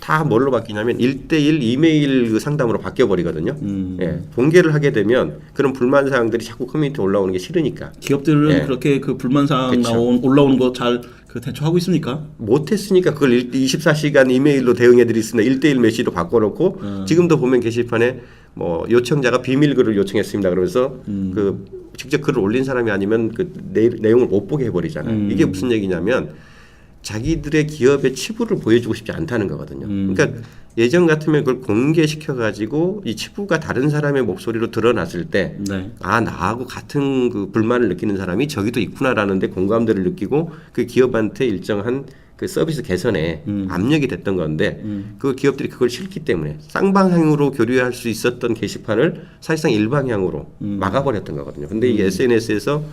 다 뭘로 바뀌냐면 1대1 이메일 그 상담으로 바뀌어 버리거든요. 예, 공개를 하게 되면 그런 불만 사항들이 자꾸 커뮤니티에 올라오는 게 싫으니까. 기업들은 예. 그렇게 그 불만 사항 그쵸. 올라오는 거 잘 그 대처하고 있습니까? 못했으니까 그걸 24시간 이메일로 대응해드리으나 1대1 메시지로 바꿔놓고 지금도 보면 게시판에 뭐 요청자가 비밀글을 요청했습니다. 그러면서 그 직접 글을 올린 사람이 아니면 그 내용을 못 보게 해버리잖아요. 이게 무슨 얘기냐면 자기들의 기업의 치부를 보여주고 싶지 않다는 거거든요. 그러니까 예전 같으면 그걸 공개시켜가지고 이 치부가 다른 사람의 목소리로 드러났을 때, 네. 아, 나하고 같은 그 불만을 느끼는 사람이 저기도 있구나라는데 공감대를 느끼고 그 기업한테 일정한 그 서비스 개선에 압력이 됐던 건데 그 기업들이 그걸 싫기 때문에 쌍방향으로 교류할 수 있었던 게시판을 사실상 일방향으로 막아버렸던 거거든요. 근데 이 SNS에서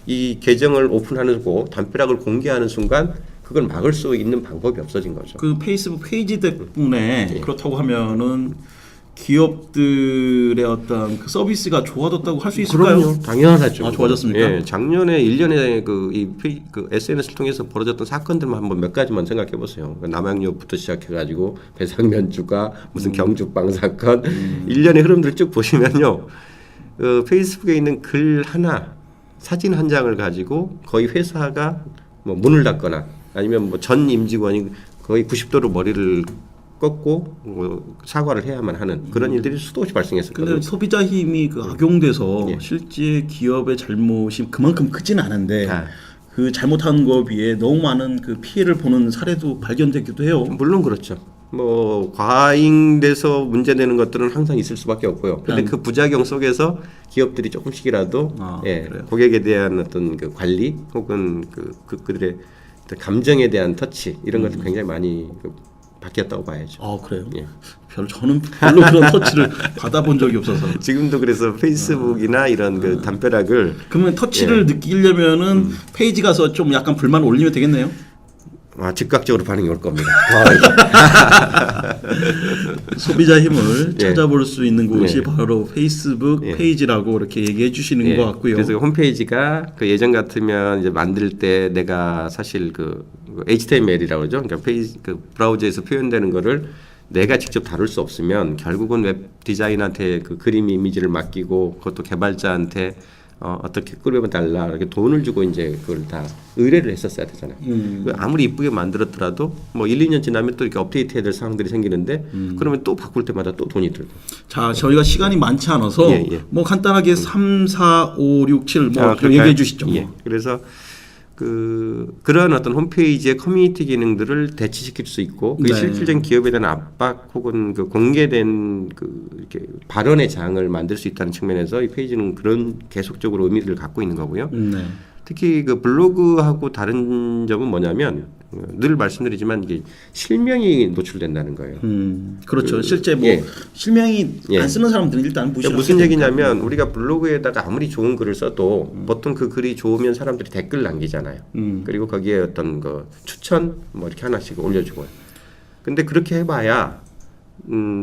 이 계정을 오픈하고 담벼락을 공개하는 순간 그걸 막을 수 있는 방법이 없어진 거죠. 그 페이스북 페이지 덕분에 그렇다고 하면은 기업들의 어떤 그 서비스가 좋아졌다고 할 수 있을까요? 그럼요. 당연하죠. 아, 좋아졌습니까? 예, 작년에 1년에 그 SNS를 통해서 벌어졌던 사건들만 한번 몇 가지만 생각해 보세요. 남양유업부터 시작해가지고 배상면주가 무슨 경주빵 사건 1년의 흐름들 쭉 보시면요. 페이스북에 있는 글 하나, 사진 한 장을 가지고 거의 회사가 뭐 문을 닫거나 아니면 뭐 전 임직원이 거의 90도로 머리를 꺾고 뭐 사과를 해야만 하는 그런 일들이 수도 없이 발생했었거든요. 근데 소비자 힘이 그 악용돼서 예. 실제 기업의 잘못이 그만큼 크지는 않은데 아. 그 잘못한 거에 비해 너무 많은 그 피해를 보는 사례도 발견되기도 해요. 물론 그렇죠. 뭐 과잉돼서 문제되는 것들은 항상 있을 수밖에 없고요. 근데 그 부작용 속에서 기업들이 조금씩이라도 그래요? 고객에 대한 어떤 그 관리 혹은 그들의 감정에 대한 터치 이런 것들 굉장히 많이 바뀌었다고 봐야죠. 아, 그래요? 예. 저는 별로 그런 터치를 받아본 적이 없어서. 지금도 그래서 페이스북이나 이런 그 담벼락을 그러면 터치를 느끼려면은 페이지 가서 좀 약간 불만 올리면 되겠네요. 즉각적으로 반응이 올 겁니다. 소비자 힘을 예. 찾아볼 수 있는 곳이 예. 바로 페이스북 예. 페이지라고 이렇게 얘기해 주시는 예. 것 같고요. 그래서 홈페이지가 그 예전 같으면 이제 만들 때 내가 사실 그 HTML이라고 그러죠. 그러니까 그 브라우저에서 표현되는 거를 내가 직접 다룰 수 없으면 결국은 웹 디자인한테 그 그림 이미지를 맡기고 그것도 개발자한테 어떻게 꾸며달라 이렇게 돈을 주고 이제 그걸 다 의뢰를 했었어야 되잖아요. 아무리 이쁘게 만들었더라도 뭐 1, 2년 지나면 또 이렇게 업데이트해야 될 상황들이 생기는데 그러면 또 바꿀 때마다 또 돈이 들고. 자, 저희가 시간이 많지 않아서 예. 뭐 간단하게 3, 4, 5, 6, 7 뭐 그럴까요? 얘기해 주시죠. 예. 그래서 그런 어떤 홈페이지의 커뮤니티 기능들을 대치시킬 수 있고 그게 네. 실질적인 기업에 대한 압박 혹은 그 공개된 이렇게 발언의 장을 만들 수 있다는 측면에서 이 페이지는 그런 계속적으로 의미를 갖고 있는 거고요. 네. 특히 그 블로그하고 다른 점은 뭐냐면 늘 말씀드리지만 이게 실명이 노출된다는 거예요. 그렇죠. 실제 뭐 예. 실명이 예. 안 쓰는 사람들은 일단 무시를 무슨 하게 얘기냐면 우리가 블로그에다가 아무리 좋은 글을 써도 보통 그 글이 좋으면 사람들이 댓글 남기잖아요. 그리고 거기에 어떤 그 추천 뭐 이렇게 하나씩 올려주고요. 근데 그렇게 해봐야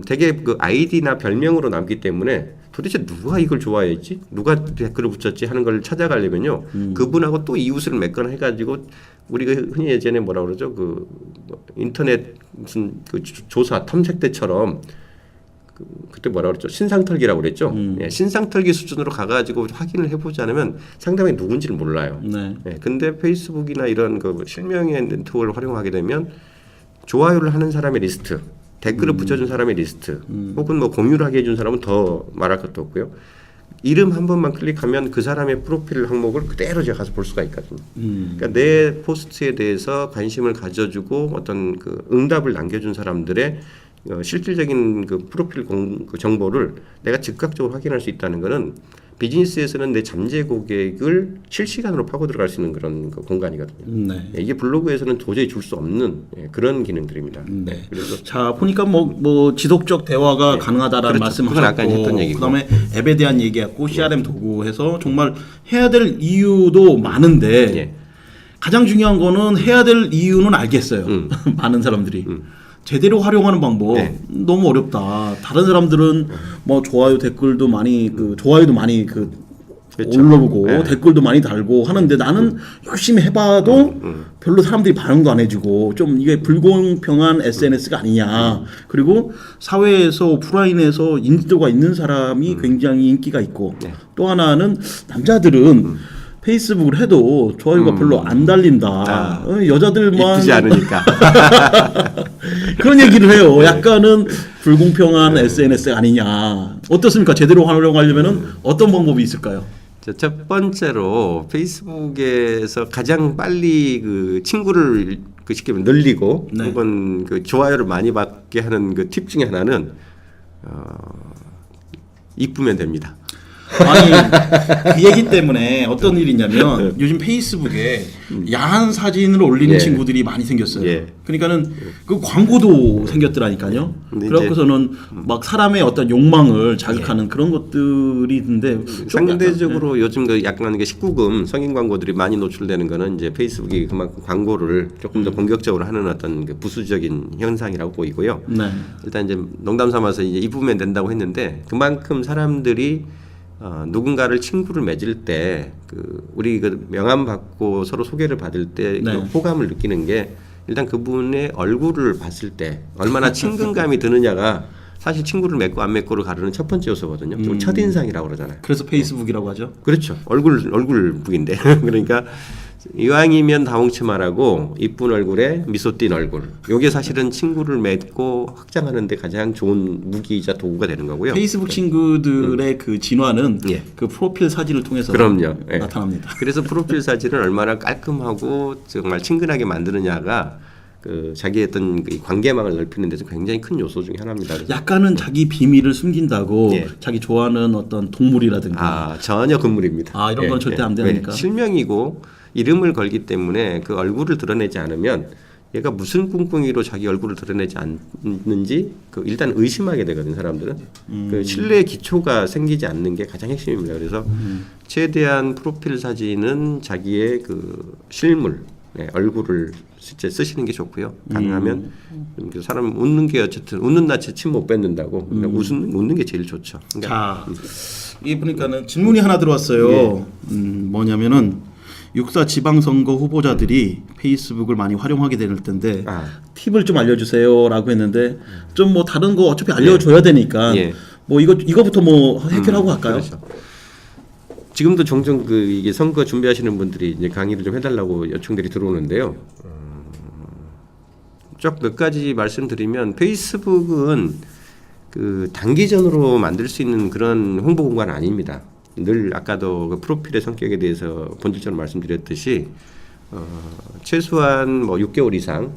되게 그 아이디나 별명으로 남기 때문에 도대체 누가 이걸 좋아했지? 누가 댓글을 붙였지? 하는 걸 찾아가려면요. 그분하고 또 이웃을 맺거나 해가지고 우리가 흔히 예전에 뭐라 그러죠? 뭐 인터넷 무슨 그 조사 탐색 때처럼 그때 뭐라 그랬죠? 신상털기라고 그랬죠? 예, 신상털기 수준으로 가가지고 확인을 해보지 않으면 상대방이 누군지를 몰라요. 네. 예, 근데 페이스북이나 이런 그 실명의 네트워크를 활용하게 되면 좋아요를 하는 사람의 리스트, 댓글을 붙여준 사람의 리스트, 혹은 뭐 공유를 하게 해준 사람은 더 말할 것도 없고요. 이름 한 번만 클릭하면 그 사람의 프로필 항목을 그대로 제가 가서 볼 수가 있거든요. 그러니까 내 포스트에 대해서 관심을 가져주고 어떤 그 응답을 남겨준 사람들의 실질적인 그 프로필 그 정보를 내가 즉각적으로 확인할 수 있다는 것은 비즈니스에서는 내 잠재 고객을 실시간으로 파고 들어갈 수 있는 그런 그 공간이거든요. 네. 이게 블로그에서는 도저히 줄 수 없는 그런 기능들입니다. 네. 그래서 자 보니까 뭐 지속적 대화가 가능하다라는 그렇죠. 그건 아까 말씀하셨고, 했던 얘기고. 그다음에 앱에 대한 얘기했고 CRM 도구해서 정말 해야 될 이유도 많은데 예. 가장 중요한 거는 해야 될 이유는 알겠어요. 많은 사람들이. 제대로 활용하는 방법 네. 너무 어렵다. 다른 사람들은 뭐 좋아요 댓글도 많이 좋아요도 많이 그렇죠. 올려보고 네. 댓글도 많이 달고 하는데 나는 열심히 해봐도 별로 사람들이 반응도 안 해주고 좀 이게 불공평한 SNS가 아니냐. 그리고 사회에서 오프라인에서 인지도가 있는 사람이 굉장히 인기가 있고 네. 또 하나는 남자들은 페이스북을 해도 좋아요가 별로 안 달린다. 여자들만 이쁘지 않으니까. 그런 얘기를 해요. 약간은 불공평한 SNS가 아니냐. 어떻습니까? 제대로 활용하려면은 어떤 방법이 있을까요? 첫 번째로 페이스북에서 가장 빨리 그 친구를 그 쉽게 말하면 늘리고 네. 혹은 그 좋아요를 많이 받게 하는 그 팁 중에 하나는 이쁘면 됩니다. 아니 그 얘기 때문에 어떤 일이 있냐면 요즘 페이스북에 야한 사진을 올리는 예. 친구들이 많이 생겼어요. 예. 그러니까는 그 광고도 생겼더라니까요. 근데 그래갖고서는 막 사람의 어떤 욕망을 자극하는 그런 것들이 있는데 좀 상대적으로 요즘 그 약간 그 19금 성인 광고들이 많이 노출되는 거는 이제 페이스북이 그만큼 광고를 조금 더 공격적으로 하는 어떤 그 부수적인 현상이라고 보이고요. 네. 일단 이제 농담 삼아서 이제 이쁘면 된다고 했는데 그만큼 사람들이 누군가를 친구를 맺을 때 그 우리 그 명함 받고 서로 소개를 받을 때 네. 그 호감을 느끼는 게 일단 그분의 얼굴을 봤을 때 얼마나 친근감이 드느냐가 사실 친구를 맺고 안 맺고를 가르는 첫 번째 요소거든요. 그걸 첫인상이라고 그러잖아요. 그래서 페이스북이라고 하죠. 그렇죠. 얼굴북인데 그러니까 이왕이면 다홍치마라고 이쁜 얼굴에 미소 띈 얼굴. 이게 사실은 친구를 맺고 확장하는데 가장 좋은 무기이자 도구가 되는 거고요. 페이스북 친구들의 그 진화는 예. 그 프로필 사진을 통해서 그럼요. 예. 나타납니다. 그래서 프로필 사진을 얼마나 깔끔하고 정말 친근하게 만드느냐가 그 자기의 어떤 그 관계망을 넓히는 데서 굉장히 큰 요소 중에 하나입니다. 그래서 약간은 자기 비밀을 숨긴다고 예. 자기 좋아하는 어떤 동물이라든가 전혀 금물입니다. 이런 건 절대 안 되니까. 실명이고 이름을 걸기 때문에 그 얼굴을 드러내지 않으면 얘가 무슨 꿍꿍이로 자기 얼굴을 드러내지 않는지 그 일단 의심하게 되거든요. 사람들은 그 신뢰의 기초가 생기지 않는 게 가장 핵심입니다. 그래서 최대한 프로필 사진은 자기의 그 실물 얼굴을 실제 쓰시는 게 좋고요. 가능하면 사람 웃는 게 어쨌든 웃는 낯에 침 못 뱉는다고 웃는 게 제일 좋죠. 그러니까 자, 이게 보니까는 질문이 하나 들어왔어요. 뭐냐면은 육사 지방선거 후보자들이 페이스북을 많이 활용하게 될 텐데 팁을 좀 알려주세요라고 했는데 좀 뭐 다른 거 어차피 알려줘야 되니까 예. 뭐 이거부터 뭐 해결하고 갈까요? 그렇죠. 지금도 종종 그 이게 선거 준비하시는 분들이 이제 강의를 좀 해달라고 요청들이 들어오는데요. 쭉 몇 가지 말씀드리면 페이스북은 그 단기전으로 만들 수 있는 그런 홍보 공간 아닙니다. 늘 아까도 그 프로필의 성격에 대해서 본질적으로 말씀드렸듯이 최소한 뭐 6개월 이상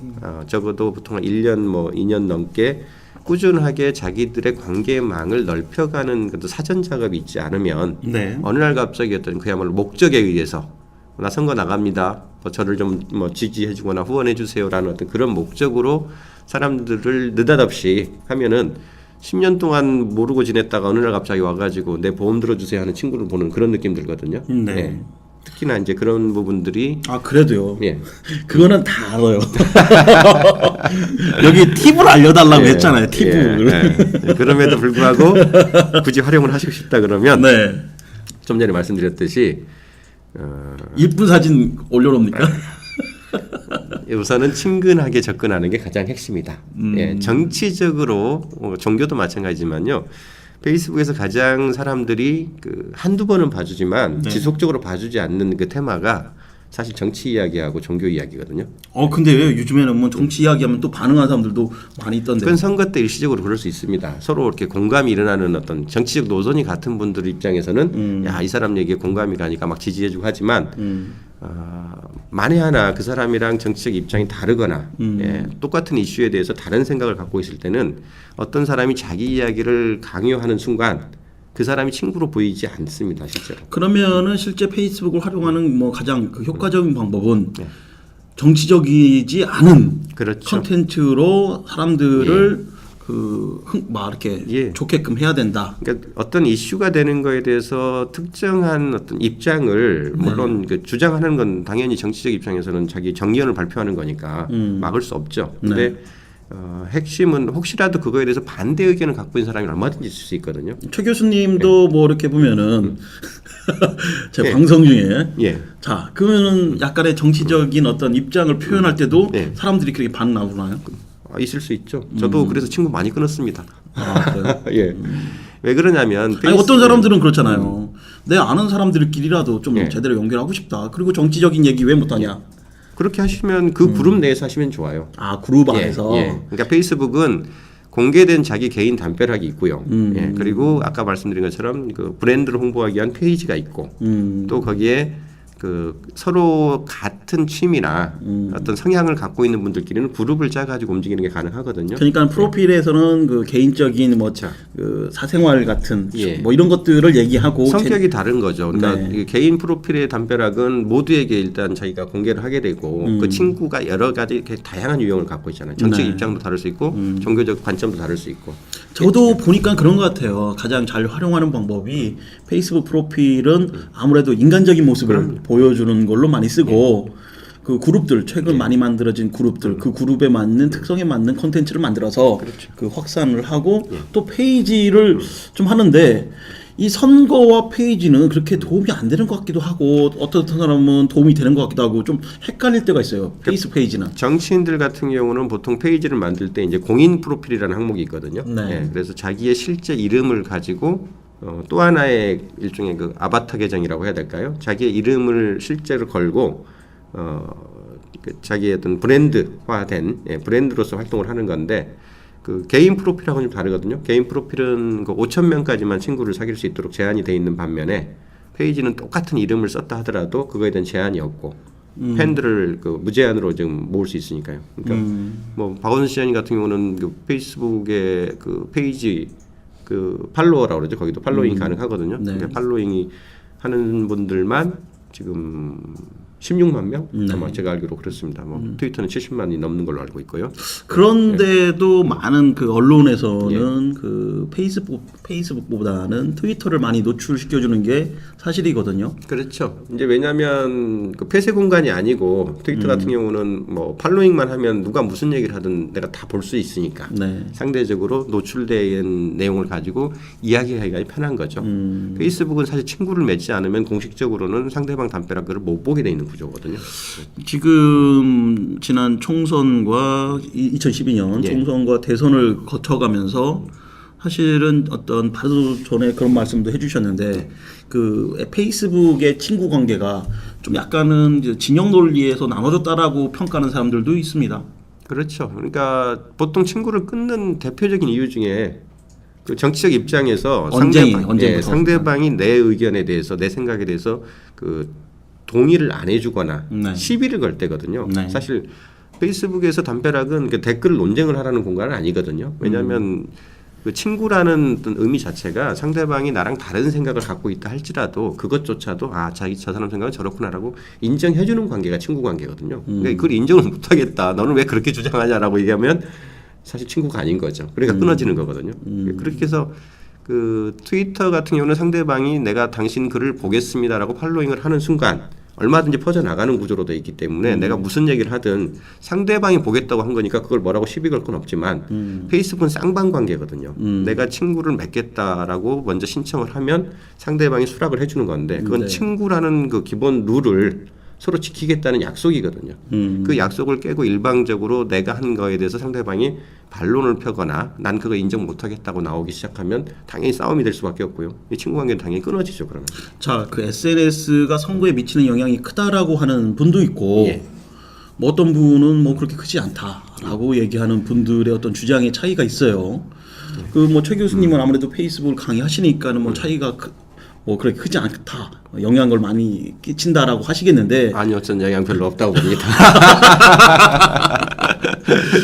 적어도 보통 한 1년 뭐 2년 넘게 꾸준하게 자기들의 관계망을 넓혀가는 그 사전 작업이 있지 않으면 네. 어느 날 갑자기 어떤 그야말로 목적에 의해서 나 선거 나갑니다. 저를 좀 뭐 지지해주거나 후원해주세요라는 어떤 그런 목적으로 사람들을 느닷없이 하면은 10년 동안 모르고 지냈다가 어느 날 갑자기 와가지고 내 보험 들어주세요 하는 친구를 보는 그런 느낌 들거든요. 네. 예. 특히나 이제 그런 부분들이 그래도요. 예. 그거는 다 알아요. 여기 팁을 알려달라고 했잖아요. 팁을. 예. 그럼에도 불구하고 굳이 활용을 하시고 싶다 그러면 네. 좀 전에 말씀드렸듯이 이쁜 사진 올려놓습니까? 우선은 친근하게 접근하는 게 가장 핵심이다. 예, 정치적으로 종교도 마찬가지지만요. 페이스북에서 가장 사람들이 그 한두 번은 봐주지만 지속적으로 봐주지 않는 그 테마가 사실 정치 이야기하고 종교 이야기거든요. 근데 요즘에는 뭐 정치 이야기하면 또 반응하는 사람들도 많이 있던데. 그건 선거 때 일시적으로 그럴 수 있습니다. 서로 이렇게 공감이 일어나는 어떤 정치적 노선이 같은 분들 입장에서는 야, 이 사람 얘기에 공감이 가니까 막 지지해주고 하지만 만에 하나 그 사람이랑 정치적 입장이 다르거나 예, 똑같은 이슈에 대해서 다른 생각을 갖고 있을 때는 어떤 사람이 자기 이야기를 강요하는 순간 그 사람이 친구로 보이지 않습니다, 실제로. 그러면은 실제 페이스북을 활용하는 뭐 가장 그 효과적인 방법은 정치적이지 않은 그렇죠. 컨텐츠로 사람들을 막 이렇게 예. 좋게끔 해야 된다. 그러니까 어떤 이슈가 되는 거에 대해서 특정한 어떤 입장을 물론 그 주장하는 건 당연히 정치적 입장에서는 자기 정견을 발표하는 거니까 막을 수 없죠. 근데 핵심은 혹시라도 그거에 대해서 반대 의견을 갖고 있는 사람이 얼마든지 있을 수 있거든요. 최 교수님도 뭐 이렇게 보면은 제 예. 방송 중에 예. 자 그러면은 약간의 정치적인 어떤 입장을 표현할 때도 예. 사람들이 그렇게 반응 나오나요? 있을 수 있죠. 저도 그래서 친구 많이 끊었습니다. 그래요? 예. 왜 그러냐면 아니 어떤 사람들은 그렇잖아요. 내 아는 사람들끼리라도 좀 예. 제대로 연결하고 싶다. 그리고 정치적인 얘기 왜 못하냐? 그렇게 하시면 그 그룹 내에서 하시면 좋아요. 그룹 예, 안에서. 예. 그러니까 페이스북은 공개된 자기 개인 담벼락이 있고요. 예, 그리고 아까 말씀드린 것처럼 그 브랜드를 홍보하기 위한 페이지가 있고 또 거기에 그 서로 같은 취미나 어떤 성향을 갖고 있는 분들끼리는 그룹을 짜가지고 움직이는 게 가능하거든요. 그러니까 프로필에서는 그 개인적인 뭐 그 사생활 같은 뭐 이런 것들을 얘기하고 성격이 다른 거죠. 그러니까 네. 개인 프로필의 담벼락은 모두에게 일단 자기가 공개를 하게 되고 그 친구가 여러 가지 이렇게 다양한 유형을 갖고 있잖아요. 정책 입장도 다를 수 있고 종교적 관점도 다를 수 있고. 저도 보니까 그런 것 같아요. 가장 잘 활용하는 방법이 페이스북 프로필은 아무래도 인간적인 모습을 보여주는 걸로 많이 쓰고 그 그룹들 최근 많이 만들어진 그룹들 그 그룹에 맞는 특성에 맞는 콘텐츠를 만들어서 그 확산을 하고 또 페이지를 좀 하는데 이 선거와 페이지는 그렇게 도움이 안 되는 것 같기도 하고 어떤 사람은 도움이 되는 것 같기도 하고 좀 헷갈릴 때가 있어요. 페이스 페이지는. 정치인들 같은 경우는 보통 페이지를 만들 때 이제 공인 프로필이라는 항목이 있거든요. 네. 예, 그래서 자기의 실제 이름을 가지고 또 하나의 일종의 그 아바타 계정이라고 해야 될까요? 자기의 이름을 실제로 걸고 그 자기의 어떤 브랜드화된 브랜드로서 활동을 하는 건데 그 개인 프로필하고는 좀 다르거든요. 개인 프로필은 그 5,000명까지만 친구를 사귈 수 있도록 제한이 돼 있는 반면에 페이지는 똑같은 이름을 썼다 하더라도 그거에 대한 제한이 없고 팬들을 그 무제한으로 지금 모을 수 있으니까요. 그러니까 뭐 박원순 시장님 같은 경우는 그 페이스북에 그 페이지 그 팔로워라고 그러죠. 거기도 팔로잉이 가능하거든요. 네. 그러니까 팔로잉이 하는 분들만 지금 16만 명? 아마 제가 알기로 그렇습니다. 뭐 트위터는 70만이 넘는 걸로 알고 있고요. 그런데도 많은 그 언론에서는 그 페이스북보다는 트위터를 많이 노출시켜주는 게 사실이거든요. 그렇죠. 이제 왜냐하면 그 폐쇄 공간이 아니고 트위터 같은 경우는 뭐 팔로잉만 하면 누가 무슨 얘기를 하든 내가 다 볼 수 있으니까 네. 상대적으로 노출된 내용을 가지고 이야기하기가 편한 거죠. 페이스북은 사실 친구를 맺지 않으면 공식적으로는 상대방 담벼락을 못 보게 돼 있는 구조거든요. 지금 지난 총선과 2012년 예. 총선과 대선을 거쳐가면서 사실은 어떤 바로 전에 그런 말씀도 해주셨는데 그 페이스북의 친구 관계가 좀 약간은 이제 진영 논리에서 나눠졌다라고 평가하는 사람들도 있습니다. 그렇죠. 그러니까 보통 친구를 끊는 대표적인 이유 중에 그 정치적 입장에서 상대방이 내 의견에 대해서 내 생각에 대해서 그 동의를 안 해주거나 시비를 걸 때거든요. 사실 페이스북에서 담벼락은 그 댓글 논쟁을 하라는 공간은 아니거든요. 왜냐하면 그 친구라는 어떤 의미 자체가 상대방이 나랑 다른 생각을 갖고 있다 할지라도 그것조차도 저 사람 생각은 저렇구나라고 인정해주는 관계가 친구 관계거든요. 그러니까 그걸 인정을 못하겠다. 너는 왜 그렇게 주장하냐라고 얘기하면 사실 친구가 아닌 거죠. 그러니까 끊어지는 거거든요. 그렇게 해서 그 트위터 같은 경우는 상대방이 내가 당신 글을 보겠습니다라고 팔로잉을 하는 순간 얼마든지 퍼져나가는 구조로 되어 있기 때문에 내가 무슨 얘기를 하든 상대방이 보겠다고 한 거니까 그걸 뭐라고 시비 걸 건 없지만 페이스북은 쌍방관계거든요. 내가 친구를 맺겠다라고 먼저 신청을 하면 상대방이 수락을 해주는 건데 그건 친구라는 그 기본 룰을 서로 지키겠다는 약속이거든요. 그 약속을 깨고 일방적으로 내가 한 거에 대해서 상대방이 반론을 펴거나 난 그거 인정 못하겠다고 나오기 시작하면 당연히 싸움이 될 수밖에 없고요. 이 친구 관계는 당연히 끊어지죠. 그러면. 자, 그 SNS가 선거에 미치는 영향이 크다라고 하는 분도 있고 예. 뭐 어떤 분은 뭐 그렇게 크지 않다라고 얘기하는 분들의 어떤 주장의 차이가 있어요. 그 뭐 최 교수님은 아무래도 페이스북을 강의하시니까는 뭐 차이가 뭐 그렇게 크지 않다, 영향을 많이 끼친다라고 하시겠는데 아니요, 전 영향 별로 없다고 봅니다.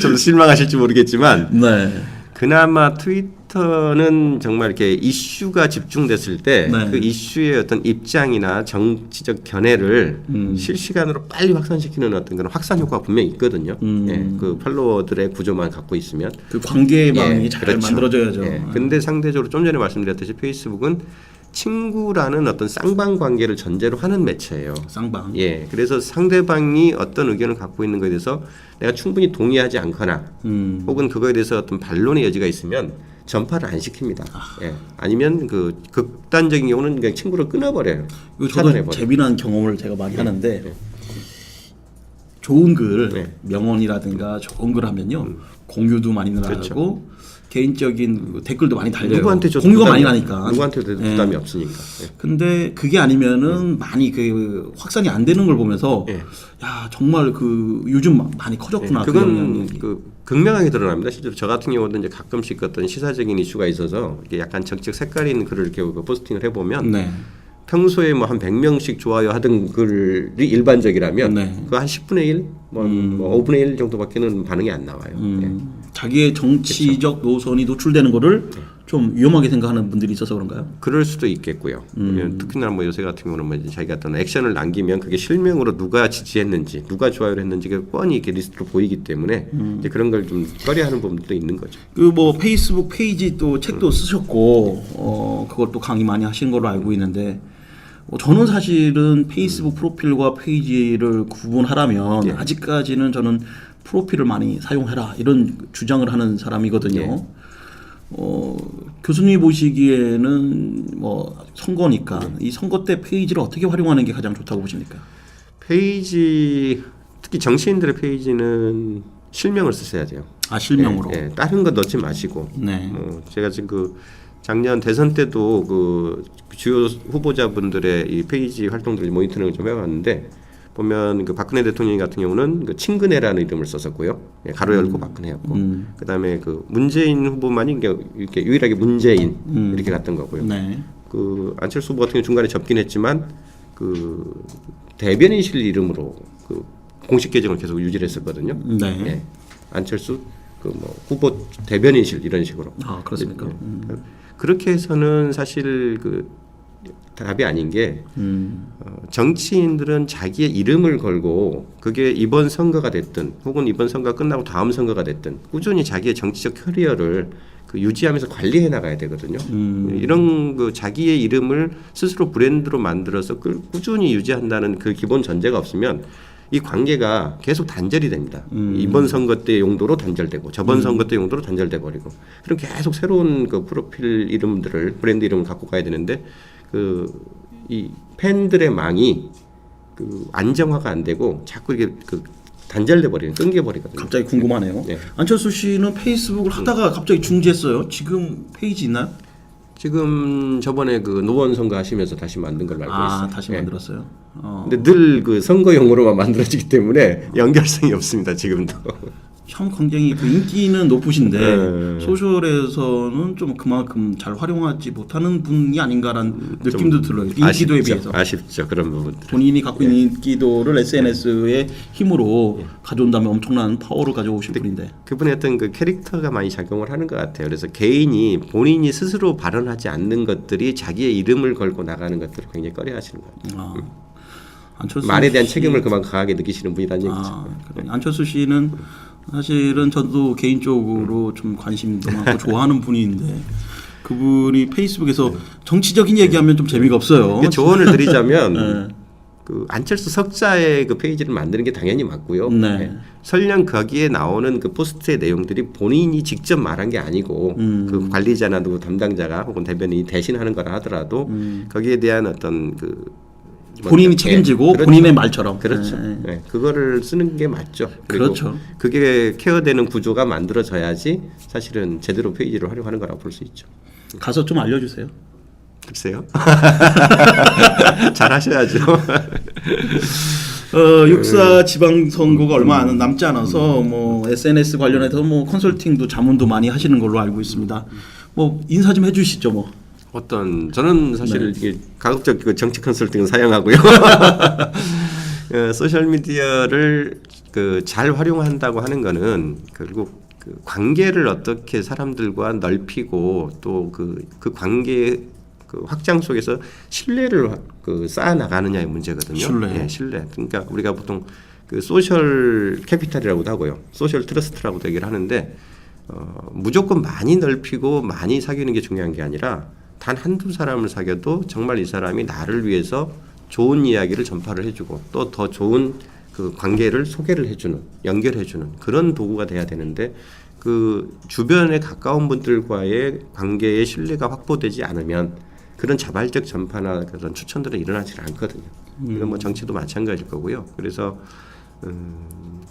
좀 실망하실지 모르겠지만 네. 그나마 트위터는 정말 이렇게 이슈가 집중됐을 때 네. 그 이슈의 어떤 입장이나 정치적 견해를 실시간으로 빨리 확산시키는 어떤 그런 확산 효과가 분명히 있거든요. 예, 그 팔로워들의 구조만 갖고 있으면 그 관계망이 예, 잘 그렇죠. 만들어져야죠. 예, 근데 상대적으로 좀 전에 말씀드렸듯이 페이스북은 친구라는 어떤 쌍방 관계를 전제로 하는 매체예요. 쌍방. 예, 그래서 상대방이 어떤 의견을 갖고 있는 것에 대해서 내가 충분히 동의하지 않거나 혹은 그거에 대해서 어떤 반론의 여지가 있으면 전파를 안 시킵니다. 예, 아니면 그 극단적인 경우는 그냥 친구를 끊어버려요. 이거 저도 차단해버려요. 재미난 경험을 제가 많이 하는데 좋은 글, 네. 명언이라든가 좋은 글 하면요 공유도 많이 나가고 그렇죠. 개인적인 댓글도 많이 달려요. 누구한테 줘도 공유가 부담이 많이 나니까. 누구한테도 예. 부담이 없으니까. 예. 근데 그게 아니면은 많이 그 확산이 안 되는 걸 보면서 예. 야 정말 그 요즘 많이 커졌구나. 그 그건 영향이. 그 극명하게 드러납니다. 실제로 저 같은 경우도 이제 가끔씩 어떤 시사적인 이슈가 있어서 이게 약간 정책 색깔 있는 글을 이렇게 포스팅을 해보면 네. 평소에 뭐 한 100명씩 좋아요 하던 글이 일반적이라면 네. 그 한 10분의 1, 뭐 5분의 1 정도밖에는 반응이 안 나와요. 예. 자기의 정치적 노선이 노출되는 거를 좀 위험하게 생각하는 분들이 있어서 그런가요? 그럴 수도 있겠고요. 특히나 뭐 요새 같은 경우는 뭐 이제 자기가 어떤 액션을 남기면 그게 실명으로 누가 지지했는지, 누가 좋아요를 했는지가 뻔히 이렇게 리스트로 보이기 때문에 이제 그런 걸 좀 꺼려하는 부분도 있는 거죠. 그 뭐 페이스북 페이지 또 책도 쓰셨고 그것도 강의 많이 하신 걸로 알고 있는데 저는 사실은 페이스북 프로필과 페이지를 구분하라면 예. 아직까지는 저는 프로필을 많이 사용해라 이런 주장을 하는 사람이거든요. 예. 교수님이 보시기에는 뭐 선거니까 이 선거 때 페이지를 어떻게 활용하는 게 가장 좋다고 보십니까? 페이지 특히 정치인들의 페이지는 실명을 쓰셔야 돼요. 아 실명으로. 예, 예. 다른 거 넣지 마시고. 네. 제가 지금 그 작년 대선 때도 그 주요 후보자분들의 이 페이지 활동들을 모니터링을 좀 해봤는데 보면 그 박근혜 대통령 같은 경우는 그 친근해라는 이름을 썼었고요. 예, 가로 열고 박근혜였고, 그다음에 그 문재인 후보만이 이렇게 유일하게 문재인 이렇게 갔던 거고요. 네. 그 안철수 후보 같은 경우 중간에 접긴 했지만 그 대변인실 이름으로 그 공식 계정을 계속 유지를 했었거든요. 네. 예, 안철수 그 뭐 후보 대변인실 이런 식으로. 아 그렇습니까? 그렇게 해서는 사실 그 답이 아닌 게 정치인들은 자기의 이름을 걸고 그게 이번 선거가 됐든 혹은 이번 선거가 끝나고 다음 선거가 됐든 꾸준히 자기의 정치적 커리어를 그 유지하면서 관리해 나가야 되거든요. 이런 그 자기의 이름을 스스로 브랜드로 만들어서 꾸준히 유지한다는 그 기본 전제가 없으면 이 관계가 계속 단절이 됩니다. 이번 선거 때 용도로 단절되고 저번 선거 때 용도로 단절돼 버리고 그럼 계속 새로운 그 프로필 이름들을 브랜드 이름을 갖고 가야 되는데 그 이 팬들의 망이 그 안정화가 안 되고 자꾸 이게 그 단절돼 버리는 끊겨 버리거든요. 갑자기 궁금하네요. 네. 안철수 씨는 페이스북을 하다가 갑자기 중지했어요. 지금 페이지 있나요? 지금 저번에 그 노원 선거 하시면서 다시 만든 걸로 알고 있어요. 다시 예. 만들었어요. 근데 늘 그 선거용으로만 만들어지기 때문에 연결성이 없습니다. 지금도. 참 굉장히 그 인기는 높으신데 네. 소셜에서는 좀 그만큼 잘 활용하지 못하는 분이 아닌가라는 느낌도 들어요. 인기도에 비해서. 아쉽죠. 그런 부분들. 본인이 갖고 있는 인기도를 SNS의 힘으로 가져온다면 엄청난 파워를 가져오실 분인데. 그분의 어떤 그 캐릭터가 많이 작용을 하는 것 같아요. 그래서 개인이 본인이 스스로 발언하지 않는 것들이 자기의 이름을 걸고 나가는 것들을 굉장히 꺼려하시는 것 같아요. 안철수 말에 대한 씨- 책임을 그만큼 강하게 느끼시는 분이라는 얘기죠. 그러네. 안철수 씨는 사실은 저도 개인적으로 좀 관심도 많고 좋아하는 분인데 그분이 페이스북에서 정치적인 얘기하면 좀 재미가 없어요. 그 조언을 드리자면 네. 그 안철수 석자의 그 페이지를 만드는 게 당연히 맞고요. 네. 네. 설령 거기에 나오는 그 포스트의 내용들이 본인이 직접 말한 게 아니고 그 관리자나 누구 담당자가 혹은 대변인이 대신하는 거라 하더라도 거기에 대한 어떤 그 본인이 먼저, 책임지고 그렇죠. 본인의 말처럼. 그렇죠. 네. 네, 그거를 쓰는 게 맞죠. 그리고 그렇죠. 그게 케어되는 구조가 만들어져야지 사실은 제대로 페이지를 활용하는 거라고 볼 수 있죠. 가서 좀 알려주세요. 글쎄요. 잘 하셔야죠. 육사 지방선거가 얼마 남지 않아서 뭐 SNS 관련해서 뭐 컨설팅도 자문도 많이 하시는 걸로 알고 있습니다. 뭐 인사 좀 해주시죠 뭐. 저는 사실 이게 가급적 그 정치 컨설팅은 사양하고요. 소셜 미디어를 그 잘 활용한다고 하는 거는 결국 그 관계를 어떻게 사람들과 넓히고 또 그 관계 그 확장 속에서 신뢰를 그 쌓아 나가느냐의 문제거든요. 신뢰. 예, 신뢰. 그러니까 우리가 보통 그 소셜 캐피탈이라고도 하고요, 소셜 트러스트라고도 얘기를 하는데 무조건 많이 넓히고 많이 사귀는 게 중요한 게 아니라 단 한두 사람을 사귀어도 정말 이 사람이 나를 위해서 좋은 이야기를 전파를 해주고 또 더 좋은 그 관계를 소개를 해주는, 연결해주는 그런 도구가 돼야 되는데 그 주변에 가까운 분들과의 관계의 신뢰가 확보되지 않으면 그런 자발적 전파나 그런 추천들은 일어나지 않거든요. 이건 뭐 정치도 마찬가지일 거고요. 그래서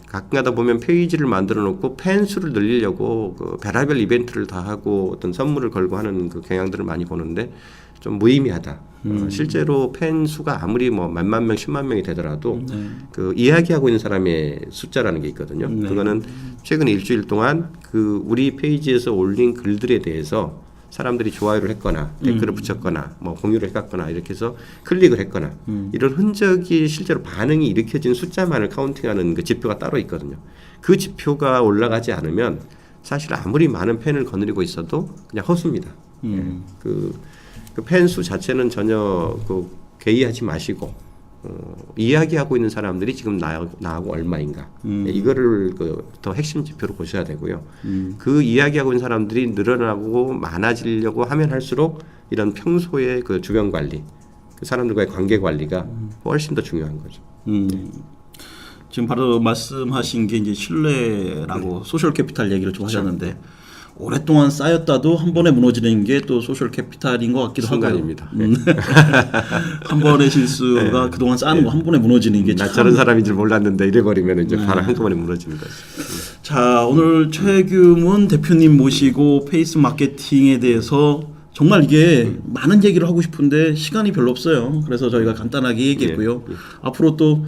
가끔가다 보면 페이지를 만들어 놓고 팬 수를 늘리려고 그 별의별 이벤트를 다 하고 어떤 선물을 걸고 하는 그 경향들을 많이 보는데 좀 무의미하다. 실제로 팬 수가 아무리 뭐 몇만 명, 10만 명이 되더라도 그 이야기하고 있는 사람의 숫자라는 게 있거든요. 그거는 최근 일주일 동안 그 우리 페이지에서 올린 글들에 대해서 사람들이 좋아요를 했거나 댓글을 붙였거나 뭐 공유를 해갔거나 이렇게 해서 클릭을 했거나 이런 흔적이 실제로 반응이 일으켜진 숫자만을 카운팅하는 그 지표가 따로 있거든요. 그 지표가 올라가지 않으면 사실 아무리 많은 팬을 거느리고 있어도 그냥 허수입니다. 그 팬 수 자체는 전혀 그 개의하지 마시고 이야기하고 있는 사람들이 지금 나하고 얼마인가 이거를 그 더 핵심 지표로 보셔야 되고요. 그 이야기하고 있는 사람들이 늘어나고 많아지려고 하면 할수록 이런 평소의 그 주변 관리, 그 사람들과의 관계 관리가 훨씬 더 중요한 거죠. 지금 바로 말씀하신 게 이제 신뢰라고 소셜 캐피탈 얘기를 좀 하셨는데 오랫동안 쌓였다도 한 번에 무너지는 게 또 소셜 캐피탈인 것 같기도 순간입니다. 하고요. 한 번의 실수가 그동안 쌓은 거 한 번에 무너지는 게 나 참. 저런 사람인 줄 몰랐는데 이래버리면 이제 바로 한꺼번에 무너지는 거죠. 자, 오늘 최규문 대표님 모시고 페이스 마케팅에 대해서 정말 이게 많은 얘기를 하고 싶은데 시간이 별로 없어요. 그래서 저희가 간단하게 얘기했고요. 앞으로 또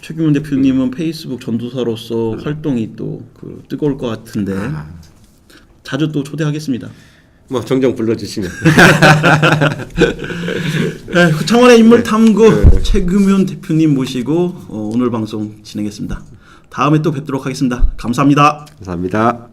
최규문 대표님은 페이스북 전도사로서 활동이 또 그 뜨거울 것 같은데 자주 또 초대하겠습니다. 뭐 종종 불러주시면. 네, 창원의 인물 탐구 최규문 대표님 모시고 오늘 방송 진행했습니다. 다음에 또 뵙도록 하겠습니다. 감사합니다. 감사합니다.